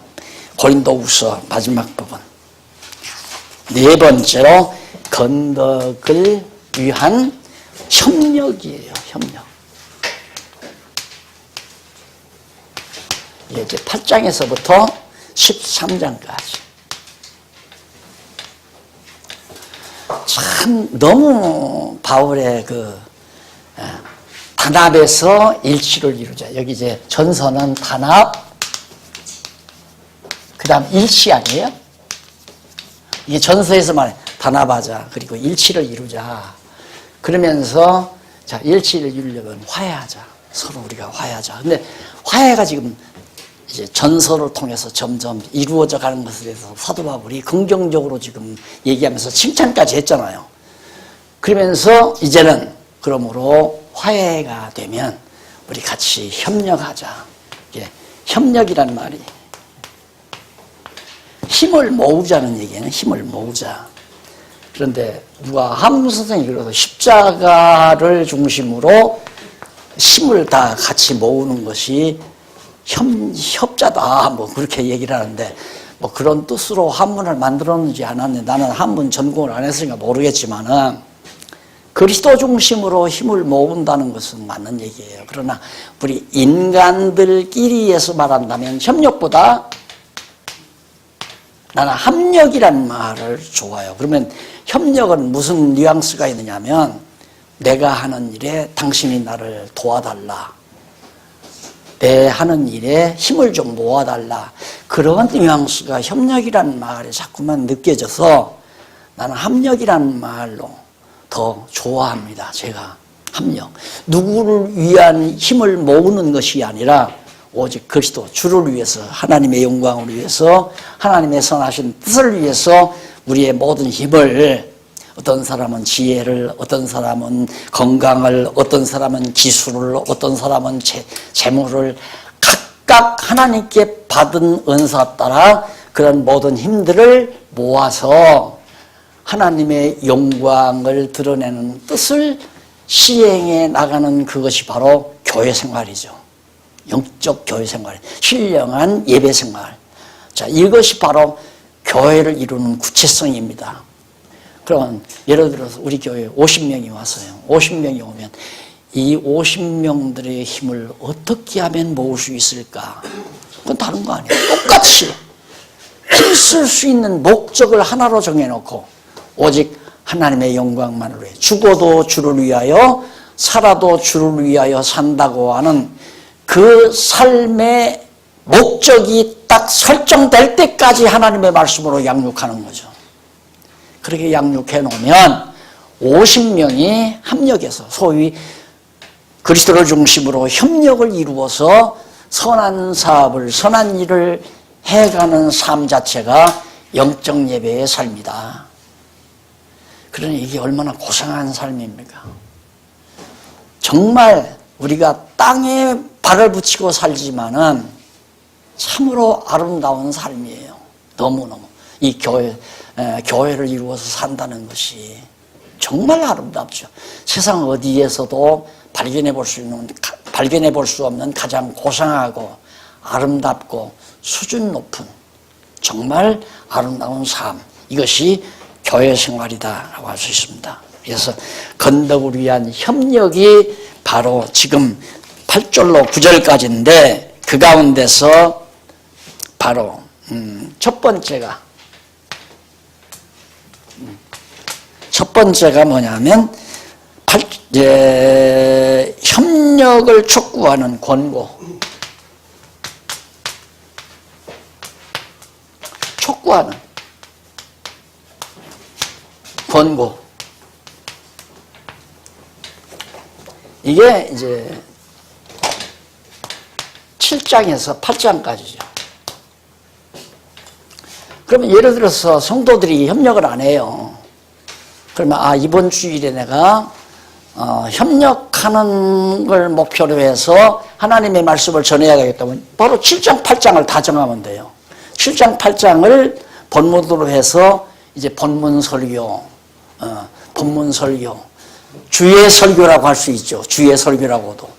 고린도후서 마지막 부분. 네 번째로 건덕을 위한 협력이에요. 협력. 이제 8장에서부터 13장까지. 참 너무 바울의 단합에서 일치를 이루자. 여기 이제 전서는 단합, 그 다음 일치 아니에요? 이게 전서에서 말해 단합하자. 그리고 일치를 이루자. 그러면서 자, 일치를 이루려면 화해하자. 서로 우리가 화해하자. 근데 화해가 지금 이제 전서를 통해서 점점 이루어져 가는 것에 대해서 사도 바울이 긍정적으로 지금 얘기하면서 칭찬까지 했잖아요. 그러면서 이제는 그러므로 화해가 되면 우리 같이 협력하자. 협력이라는 말이 힘을 모으자는 얘기는 힘을 모으자. 그런데 누가 한문 선생님이 그래서 십자가를 중심으로 힘을 다 같이 모으는 것이 협자다, 뭐 그렇게 얘기를 하는데, 뭐 그런 뜻으로 한문을 만들었는지 안 했는지 나는 한문 전공을 안 했으니까 모르겠지만은 그리스도 중심으로 힘을 모은다는 것은 맞는 얘기예요. 그러나 우리 인간들끼리에서 말한다면 협력보다 나는 합력이란 말을 좋아해요. 그러면 협력은 무슨 뉘앙스가 있느냐면 내가 하는 일에 당신이 나를 도와달라. 내 하는 일에 힘을 좀 모아달라. 그런 뉘앙스가 협력이라는 말에 자꾸만 느껴져서 나는 합력이라는 말로 더 좋아합니다. 제가 합력. 누구를 위한 힘을 모으는 것이 아니라 오직 그리스도 주를 위해서 하나님의 영광을 위해서 하나님의 선하신 뜻을 위해서 우리의 모든 힘을 어떤 사람은 지혜를, 어떤 사람은 건강을, 어떤 사람은 기술을, 어떤 사람은 재물을 각각 하나님께 받은 은사 따라 그런 모든 힘들을 모아서 하나님의 영광을 드러내는 뜻을 시행해 나가는 그것이 바로 교회 생활이죠. 영적 교회 생활, 신령한 예배 생활. 자, 이것이 바로 교회를 이루는 구체성입니다. 그럼 예를 들어서 우리 교회에 50명이 왔어요. 50명이 오면 이 50명들의 힘을 어떻게 하면 모을 수 있을까? 그건 다른 거 아니에요. 똑같이 힘쓸 수 있는 목적을 하나로 정해놓고 오직 하나님의 영광만으로 해. 죽어도 주를 위하여 살아도 주를 위하여 산다고 하는 그 삶의 목적이 딱 설정될 때까지 하나님의 말씀으로 양육하는 거죠. 그렇게 양육해 놓으면 50명이 합력해서 소위 그리스도를 중심으로 협력을 이루어서 선한 사업을, 선한 일을 해가는 삶 자체가 영적 예배의 삶이다. 그러니 이게 얼마나 고상한 삶입니까? 정말 우리가 땅에 발을 붙이고 살지만은 참으로 아름다운 삶이에요. 너무너무. 이 교회를 이루어서 산다는 것이 정말 아름답죠. 세상 어디에서도 발견해 볼 수 없는 가장 고상하고 아름답고 수준 높은 정말 아름다운 삶. 이것이 교회 생활이다라고 할 수 있습니다. 그래서 건덕을 위한 협력이 바로 지금 8절로 9절까지인데 그 가운데서 바로 첫 번째가 뭐냐면 협력을 촉구하는 권고. 촉구하는 권고. 이게 이제 7장에서 8장까지죠. 그러면 예를 들어서 성도들이 협력을 안 해요. 그러면 이번 주일에 내가 협력하는 걸 목표로 해서 하나님의 말씀을 전해야 되겠다면 바로 7장 8장을 다 정하면 돼요. 7장 8장을 본문으로 해서 이제 본문 설교, 주의 설교라고 할 수 있죠. 주의 설교라고도.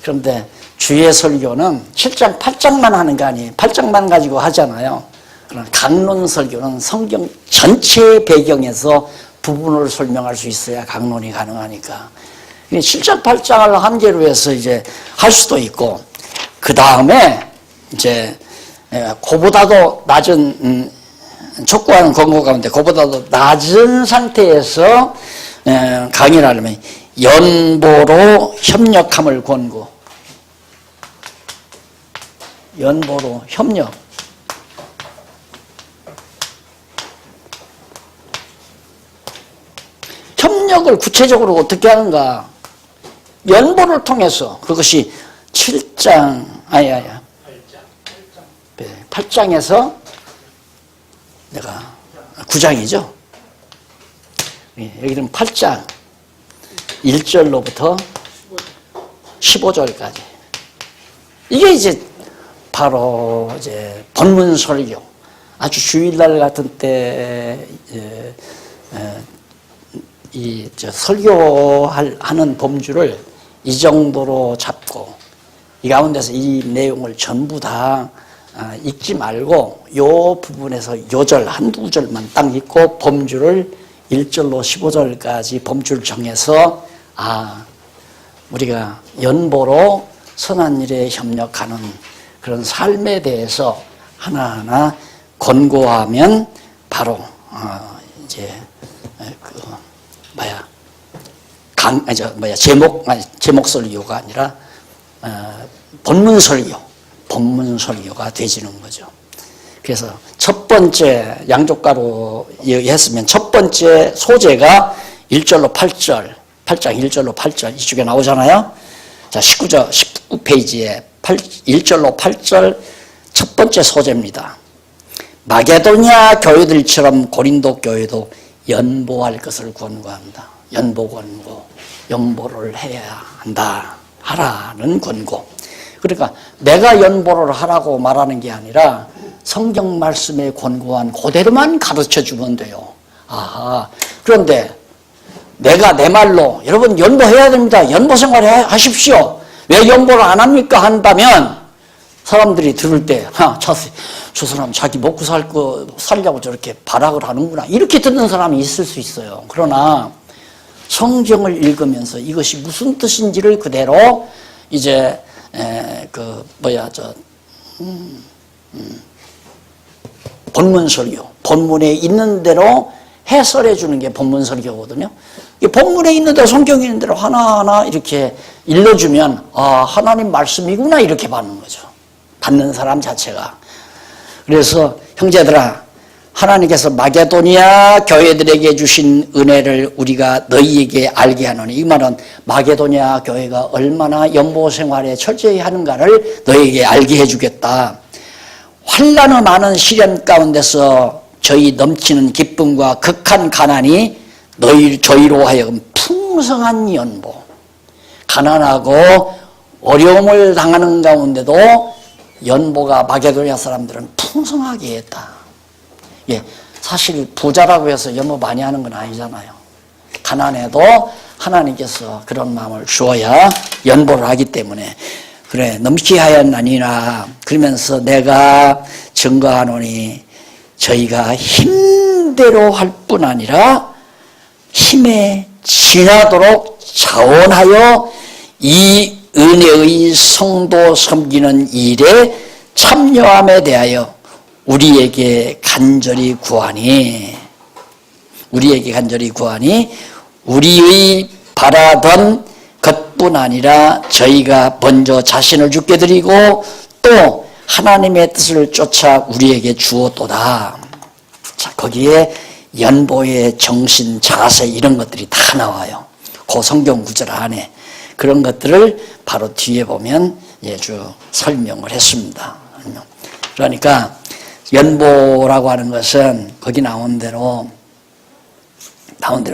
그런데 주의 설교는 7장 8장만 하는 게 아니에요. 8장만 가지고 하잖아요. 그러나 강론 설교는 성경 전체의 배경에서 부분을 설명할 수 있어야 강론이 가능하니까. 7장 8장을 한계로 해서 이제 할 수도 있고, 그 다음에 이제 그보다도 낮은 촉구하는 권고 가운데 그보다도 낮은 상태에서 강의를 하려면 연보로 협력함을 권고. 연보로 협력. 협력을 구체적으로 어떻게 하는가? 연보를 통해서 그것이 7장, 8장에서 내가 9장이죠. 여기는 8장 1절로부터 15절까지. 이게 이제 바로 이제 본문 설교. 아주 주일날 같은 때 이 설교하는 범주를 이 정도로 잡고 이 가운데서 이 내용을 전부 다 읽지 말고 요 부분에서 요 절 한두 절만 딱 읽고 범주를 1절로 15절까지 범주를 정해서 우리가 연보로 선한 일에 협력하는 그런 삶에 대해서 하나하나 권고하면 바로 이제 제목 설교가 아니라 본문 설교가 되지는 거죠. 그래서 첫 번째 양쪽가로 했으면 첫 번째 소재가 1절로 8절, 8장 1절로 8절 이쪽에 나오잖아요. 자, 19페이지에 1절로 8절 첫 번째 소재입니다. 마게도냐 교회들처럼 고린도 교회도 연보할 것을 권고합니다. 연보 권고, 연보를 해야 한다 하라는 권고. 그러니까 내가 연보를 하라고 말하는 게 아니라 성경 말씀에 권고한 그대로만 가르쳐 주면 돼요. 아하. 그런데 내가 내 말로 여러분 연보해야 됩니다. 연보 생활 하십시오. 왜 연보를 안 합니까? 한다면 사람들이 들을 때 저 사람 자기 먹고 살려고 저렇게 발악을 하는구나 이렇게 듣는 사람이 있을 수 있어요. 그러나 성경을 읽으면서 이것이 무슨 뜻인지를 그대로 이제 본문설교, 본문에 있는 대로 해설해 주는 게 본문설교거든요. 본문에 있는 대로, 성경에 있는 대로 하나하나 이렇게 읽어주면 하나님 말씀이구나 이렇게 받는 거죠. 받는 사람 자체가. 그래서 형제들아, 하나님께서 마게도니아 교회들에게 주신 은혜를 우리가 너희에게 알게 하노니, 이 말은 마게도니아 교회가 얼마나 연보 생활에 철저히 하는가를 너희에게 알게 해주겠다. 환난의 많은 시련 가운데서 저희 넘치는 기쁨과 극한 가난이 저희로 하여금 풍성한 연보, 가난하고 어려움을 당하는 가운데도 연보가 마게도니아 사람들은 풍성하게 했다. 예, 사실 부자라고 해서 연보 많이 하는 건 아니잖아요. 가난해도 하나님께서 그런 마음을 주어야 연보를 하기 때문에 그래 넘치게 하였나니라. 그러면서 내가 증거하노니 저희가 힘대로 할 뿐 아니라 힘에 지나도록 자원하여 이 은혜의 성도 섬기는 일에 참여함에 대하여 우리에게 간절히 구하니 우리의 바라던 것뿐 아니라 저희가 먼저 자신을 주께 드리고 또 하나님의 뜻을 쫓아 우리에게 주었도다. 자, 거기에 연보의 정신, 자세 이런 것들이 다 나와요. 그 성경 구절 안에 그런 것들을 바로 뒤에 보면 쭉 설명을 했습니다. 그러니까 연보라고 하는 것은 거기 나온 대로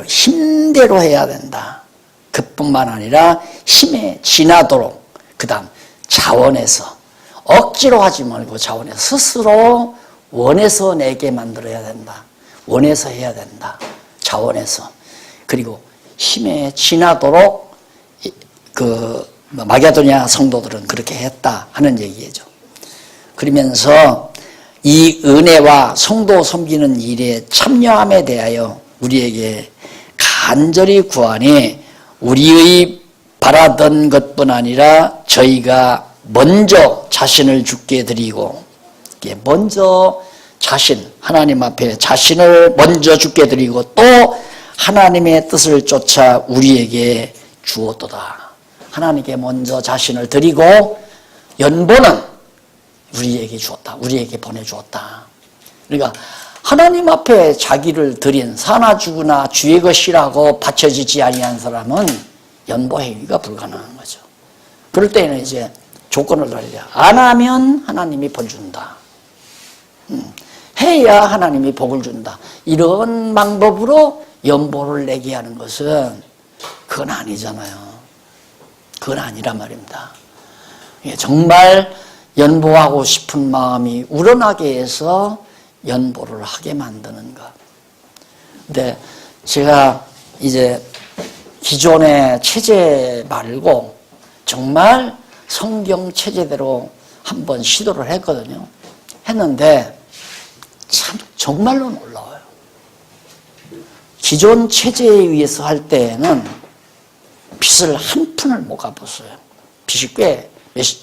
힘대로 해야 된다. 그뿐만 아니라 힘에 지나도록, 그 다음 자원해서, 억지로 하지 말고 자원해서 스스로 원해서 내게 만들어야 된다. 원해서 해야 된다. 자원해서. 그리고 힘에 지나도록 마게도니아 성도들은 그렇게 했다 하는 얘기죠. 그러면서 이 은혜와 성도 섬기는 일에 참여함에 대하여 우리에게 간절히 구하니 우리의 바라던 것뿐 아니라 저희가 먼저 자신을 주께 드리고, 먼저 하나님 앞에 자신을 먼저 주께 드리고 또 하나님의 뜻을 쫓아 우리에게 주었도다. 하나님께 먼저 자신을 드리고 연보는 우리에게 주었다. 우리에게 보내주었다. 그러니까 하나님 앞에 자기를 드린 사나 죽으나 주의 것이라고 바쳐지지 아니한 사람은 연보 행위가 불가능한 거죠. 그럴 때는 이제 조건을 달려. 안 하면 하나님이 벌 준다. 해야 하나님이 복을 준다. 이런 방법으로 연보를 내게 하는 것은 그건 아니잖아요. 그건 아니란 말입니다. 정말 연보하고 싶은 마음이 우러나게 해서 연보를 하게 만드는 것. 근데 제가 이제 기존의 체제 말고 정말 성경 체제대로 한번 시도를 했거든요. 했는데 참 정말로 놀라워요. 기존 체제에 의해서 할 때에는 빚을 한 푼을 못 갚았어요. 빚이 꽤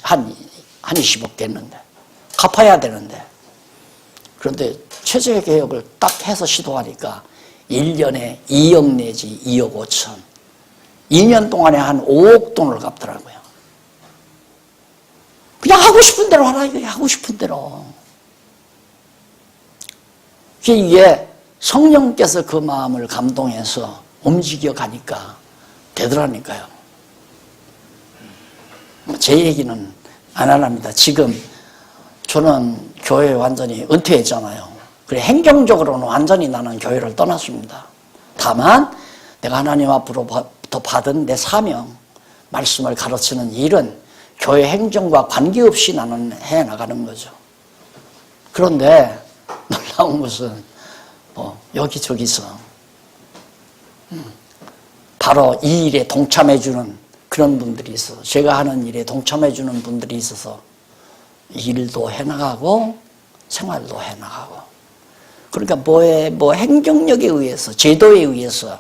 한 20억 됐는데 갚아야 되는데, 그런데 체제 개혁을 딱 해서 시도하니까 1년에 2억 내지 2억 5천, 2년 동안에 한 5억 돈을 갚더라고요. 그냥 하고 싶은 대로 하라 이거예요. 하고 싶은 대로. 이게 성령께서 그 마음을 감동해서 움직여 가니까 되더라니까요. 제 얘기는 안 합니다. 지금 저는 교회 완전히 은퇴했잖아요. 그래 행정적으로는 완전히 나는 교회를 떠났습니다. 다만 내가 하나님 앞으로부터 받은 내 사명, 말씀을 가르치는 일은 교회 행정과 관계없이 나는 해나가는 거죠. 그런데 놀라운 것은 여기저기서 바로 이 일에 동참해주는 그런 분들이 있어. 제가 하는 일에 동참해주는 분들이 있어서 일도 해나가고 생활도 해나가고. 그러니까 뭐 행정력에 의해서, 제도에 의해서,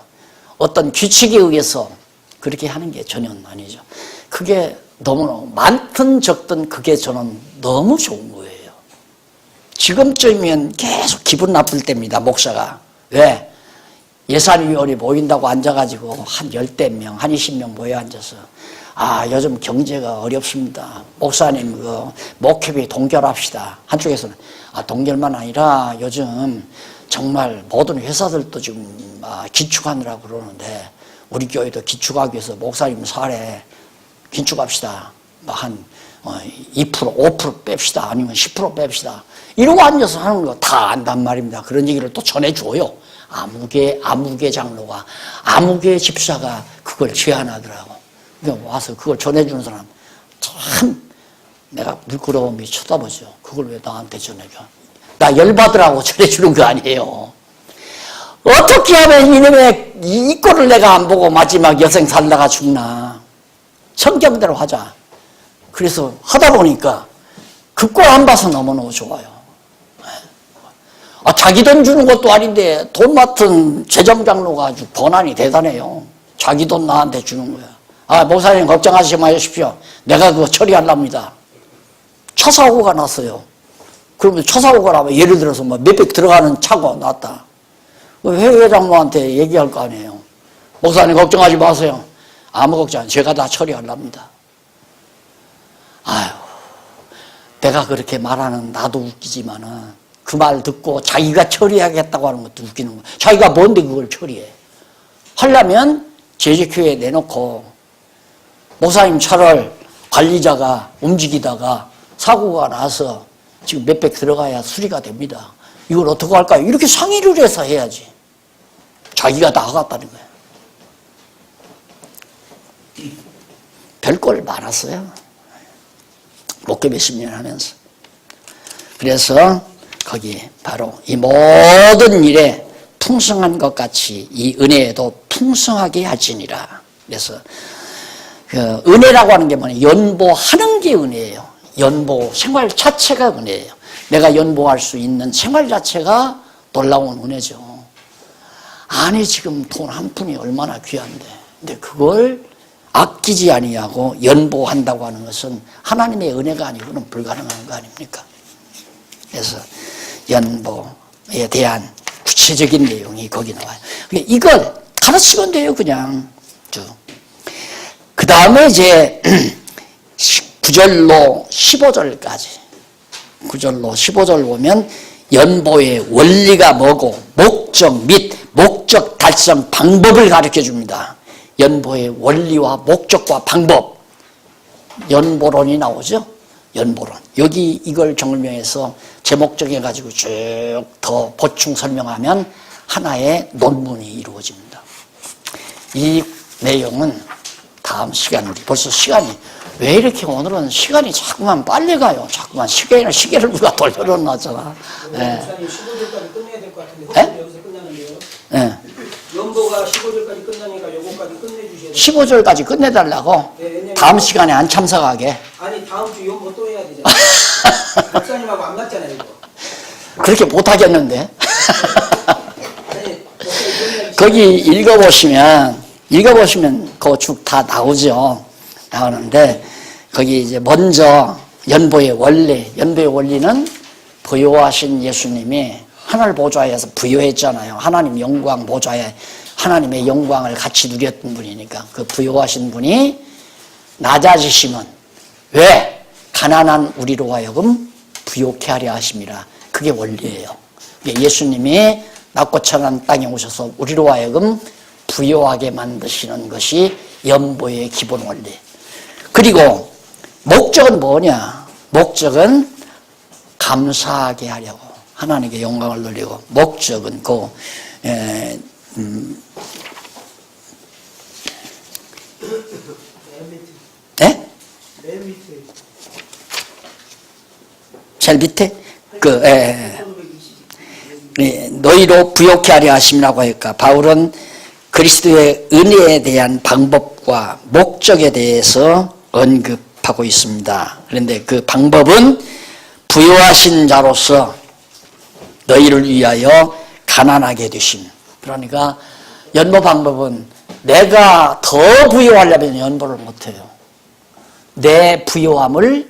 어떤 규칙에 의해서 그렇게 하는 게 전혀 아니죠. 그게 너무 많든 적든 그게 저는 너무 좋은 거예요. 지금쯤이면 계속 기분 나쁠 때입니다, 목사가. 왜? 예산위원이 모인다고 앉아가지고 한 10대 명, 한 20명 모여 앉아서 요즘 경제가 어렵습니다. 목사님 목회비 동결합시다. 한쪽에서는 동결만 아니라 요즘 정말 모든 회사들도 지금 기축하느라고 그러는데 우리 교회도 기축하기 위해서 목사님 사례 긴축합시다. 한 2%, 5% 뺍시다. 아니면 10% 뺍시다. 이러고 앉아서 하는 거 다 안단 말입니다. 그런 얘기를 또 전해줘요. 아무개 장로가, 아무개 집사가 그걸 제안하더라고. 그러니까 와서 그걸 전해주는 사람 참 내가 물끄러움이 쳐다보죠. 그걸 왜 나한테 전해줘? 나 열받으라고 전해주는 거 아니에요. 어떻게 하면 이놈의 이 꼴을 내가 안 보고 마지막 여생 살다가 죽나. 성경대로 하자. 그래서 하다 보니까 그 꼴 안 봐서 너무너무 좋아요. 자기 돈 주는 것도 아닌데 돈 맡은 재정장로가 아주 권한이 대단해요. 자기 돈 나한테 주는 거야. 목사님 걱정하지 마십시오. 내가 그거 처리하랍니다. 차 사고가 났어요. 그러면 차 사고가 나면 예를 들어서 몇백 들어가는 차가 났다. 회장님한테 얘기할 거 아니에요. 목사님 걱정하지 마세요. 아무 걱정 안 해요. 제가 다 처리하랍니다. 내가 그렇게 말하는 나도 웃기지만은 그 말 듣고 자기가 처리하겠다고 하는 것도 웃기는 거야. 자기가 뭔데 그걸 처리해. 하려면 제재교회에 내놓고 목사님 차를 관리자가 움직이다가 사고가 나서 지금 몇백 들어가야 수리가 됩니다. 이걸 어떻게 할까요? 이렇게 상의를 해서 해야지. 자기가 다 하겠다는 거야. 별걸 많았어요. 목회 몇십 년 하면서. 그래서 거기 바로 이 모든 일에 풍성한 것 같이 이 은혜에도 풍성하게 하지니라. 그래서 그 은혜라고 하는 게 뭐냐? 연보하는 게 은혜예요. 연보 생활 자체가 은혜예요. 내가 연보할 수 있는 생활 자체가 놀라운 은혜죠. 아니 지금 돈 한 푼이 얼마나 귀한데. 근데 그걸 아끼지 아니하고 연보한다고 하는 것은 하나님의 은혜가 아니고는 불가능한 거 아닙니까? 그래서 연보에 대한 구체적인 내용이 거기 나와요. 이걸 가르치면 돼요, 그냥 쭉. 그 다음에 이제 9절로 15절까지 9절로 15절 보면 연보의 원리가 뭐고 목적 및 목적 달성 방법을 가르쳐 줍니다. 연보의 원리와 목적과 방법, 연보론이 나오죠. 연보론. 여기 이걸 정을명해서 제목 정해가지고 쭉 더 보충 설명하면 하나의 논문이 이루어집니다. 이 내용은 다음 시간, 우리 벌써 시간이 왜 이렇게 오늘은 시간이 자꾸만 빨리 가요. 자꾸만 시계를 누가 돌려놨잖아. 목사님 15절까지 끝내야 될 것 같은데 여기서 끝나는데요. 네. 연보가 15절까지 끝나니까 요거까지 끝내주셔야 돼요. 15절까지 끝내달라고? 네, 다음 시간에 안 참석하게? 아니 다음 주 연보 또 해야 되잖아요. 목사님하고 안 맞잖아요 이거. 그렇게 못하겠는데? 아니, 거기 읽어보시면 그 쭉 다 나오죠. 나오는데 거기 이제 먼저 연보의 원리는 부요하신 예수님이 하늘 보좌에서 부요했잖아요. 하나님 영광 보좌에 하나님의 영광을 같이 누렸던 분이니까 그 부요하신 분이 낮아지시면 왜? 가난한 우리로 하여금 부요케 하려 하심이라. 그게 원리예요. 예수님이 낮고 천한 땅에 오셔서 우리로 하여금 부요하게 만드시는 것이 연보의 기본 원리. 그리고 목적은 뭐냐? 목적은 감사하게 하려고 하나님께 영광을 돌리고, 목적은 제일 밑에 너희로 부욕케 하려 하심이라고 하니까 바울은 그리스도의 은혜에 대한 방법과 목적에 대해서 언급하고 있습니다. 그런데 그 방법은 부요하신 자로서 너희를 위하여 가난하게 되심. 그러니까 연보 방법은 내가 더 부요하려면 연보를 못해요. 내 부요함을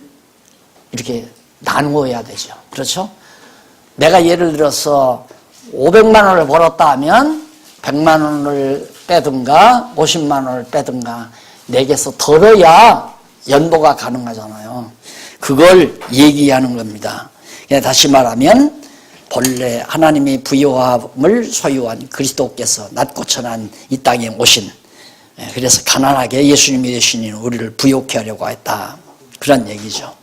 이렇게 나누어야 되죠. 그렇죠? 내가 예를 들어서 500만 원을 벌었다 하면 100만 원을 빼든가 50만 원을 빼든가 내게서 덜어야 연보가 가능하잖아요. 그걸 얘기하는 겁니다. 다시 말하면 본래 하나님이 부요함을 소유한 그리스도께서 낮고 천한 이 땅에 오신, 그래서 가난하게 예수님이 되시니 우리를 부요케 하려고 했다. 그런 얘기죠.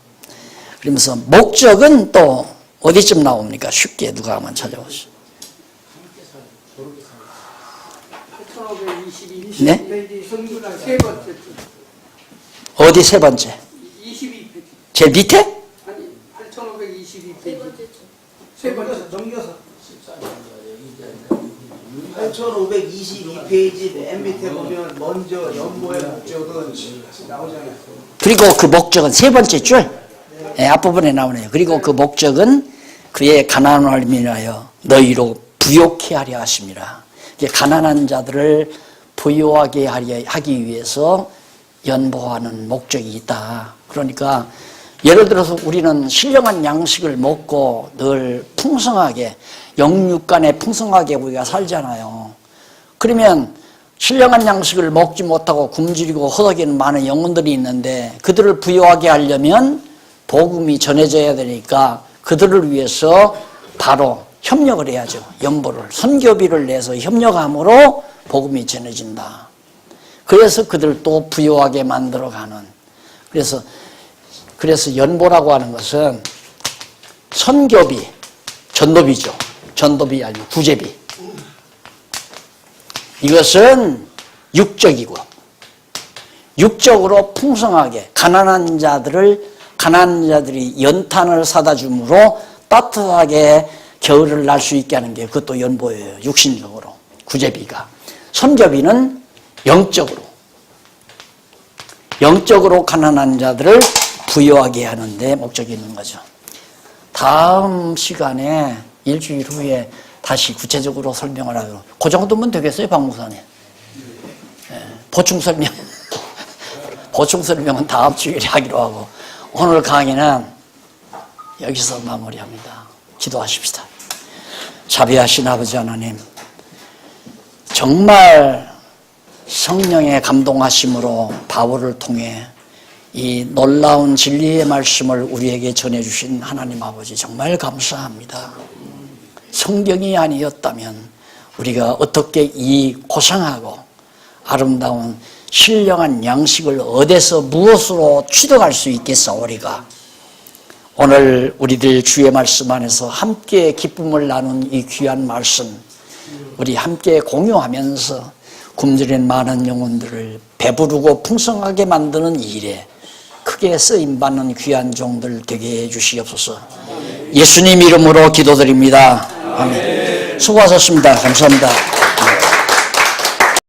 그러면서 목적은 또 어디쯤 나옵니까? 쉽게 누가 한번 찾아보시죠. 8522 네? 세 번째 어디 세 번째? 22페이지. 제일 밑에? 아니 8522페이지 세 번째 넘겨서 8522페이지 맨 밑에 보면 먼저 연보의 목적은 나오잖아요. 그리고 그 목적은 세 번째 줄, 앞부분에 나오네요. 그리고 그 목적은 그의 가난함을 인하여 너희로 부요케 하려 하심이라. 가난한 자들을 부요하게 하기 위해서 연보하는 목적이 있다. 그러니까 예를 들어서 우리는 신령한 양식을 먹고 늘 풍성하게, 영육간에 풍성하게 우리가 살잖아요. 그러면 신령한 양식을 먹지 못하고 굶주리고 허덕이는 많은 영혼들이 있는데 그들을 부요하게 하려면 복음이 전해져야 되니까 그들을 위해서 바로 협력을 해야죠. 연보를, 선교비를 내서 협력함으로 복음이 전해진다. 그래서 그들을 또 부요하게 만들어가는. 그래서 연보라고 하는 것은 선교비, 전도비죠. 전도비 아니고 구제비. 이것은 육적이고, 육적으로 풍성하게 가난한 자들이 연탄을 사다 줌으로 따뜻하게 겨울을 날 수 있게 하는 게 그것도 연보예요. 육신적으로. 구제비가. 선교비는 영적으로 가난한 자들을 부요하게 하는 데 목적이 있는 거죠. 다음 시간에 일주일 후에 다시 구체적으로 설명을 하도록. 그 정도면 되겠어요, 박 목사님? 보충 설명은 다음 주일에 하기로 하고 오늘 강의는 여기서 마무리합니다. 기도하십시다. 자비하신 아버지 하나님, 정말 성령의 감동하심으로 바울을 통해 이 놀라운 진리의 말씀을 우리에게 전해주신 하나님 아버지 정말 감사합니다. 성경이 아니었다면 우리가 어떻게 이 고상하고 아름다운 신령한 양식을 어디서 무엇으로 취득할 수 있겠사오리까. 오늘 우리들 주의 말씀 안에서 함께 기쁨을 나눈 이 귀한 말씀 우리 함께 공유하면서 굶주린 많은 영혼들을 배부르고 풍성하게 만드는 일에 크게 쓰임받는 귀한 종들 되게 해주시옵소서. 예수님 이름으로 기도드립니다. 아멘. 수고하셨습니다. 감사합니다.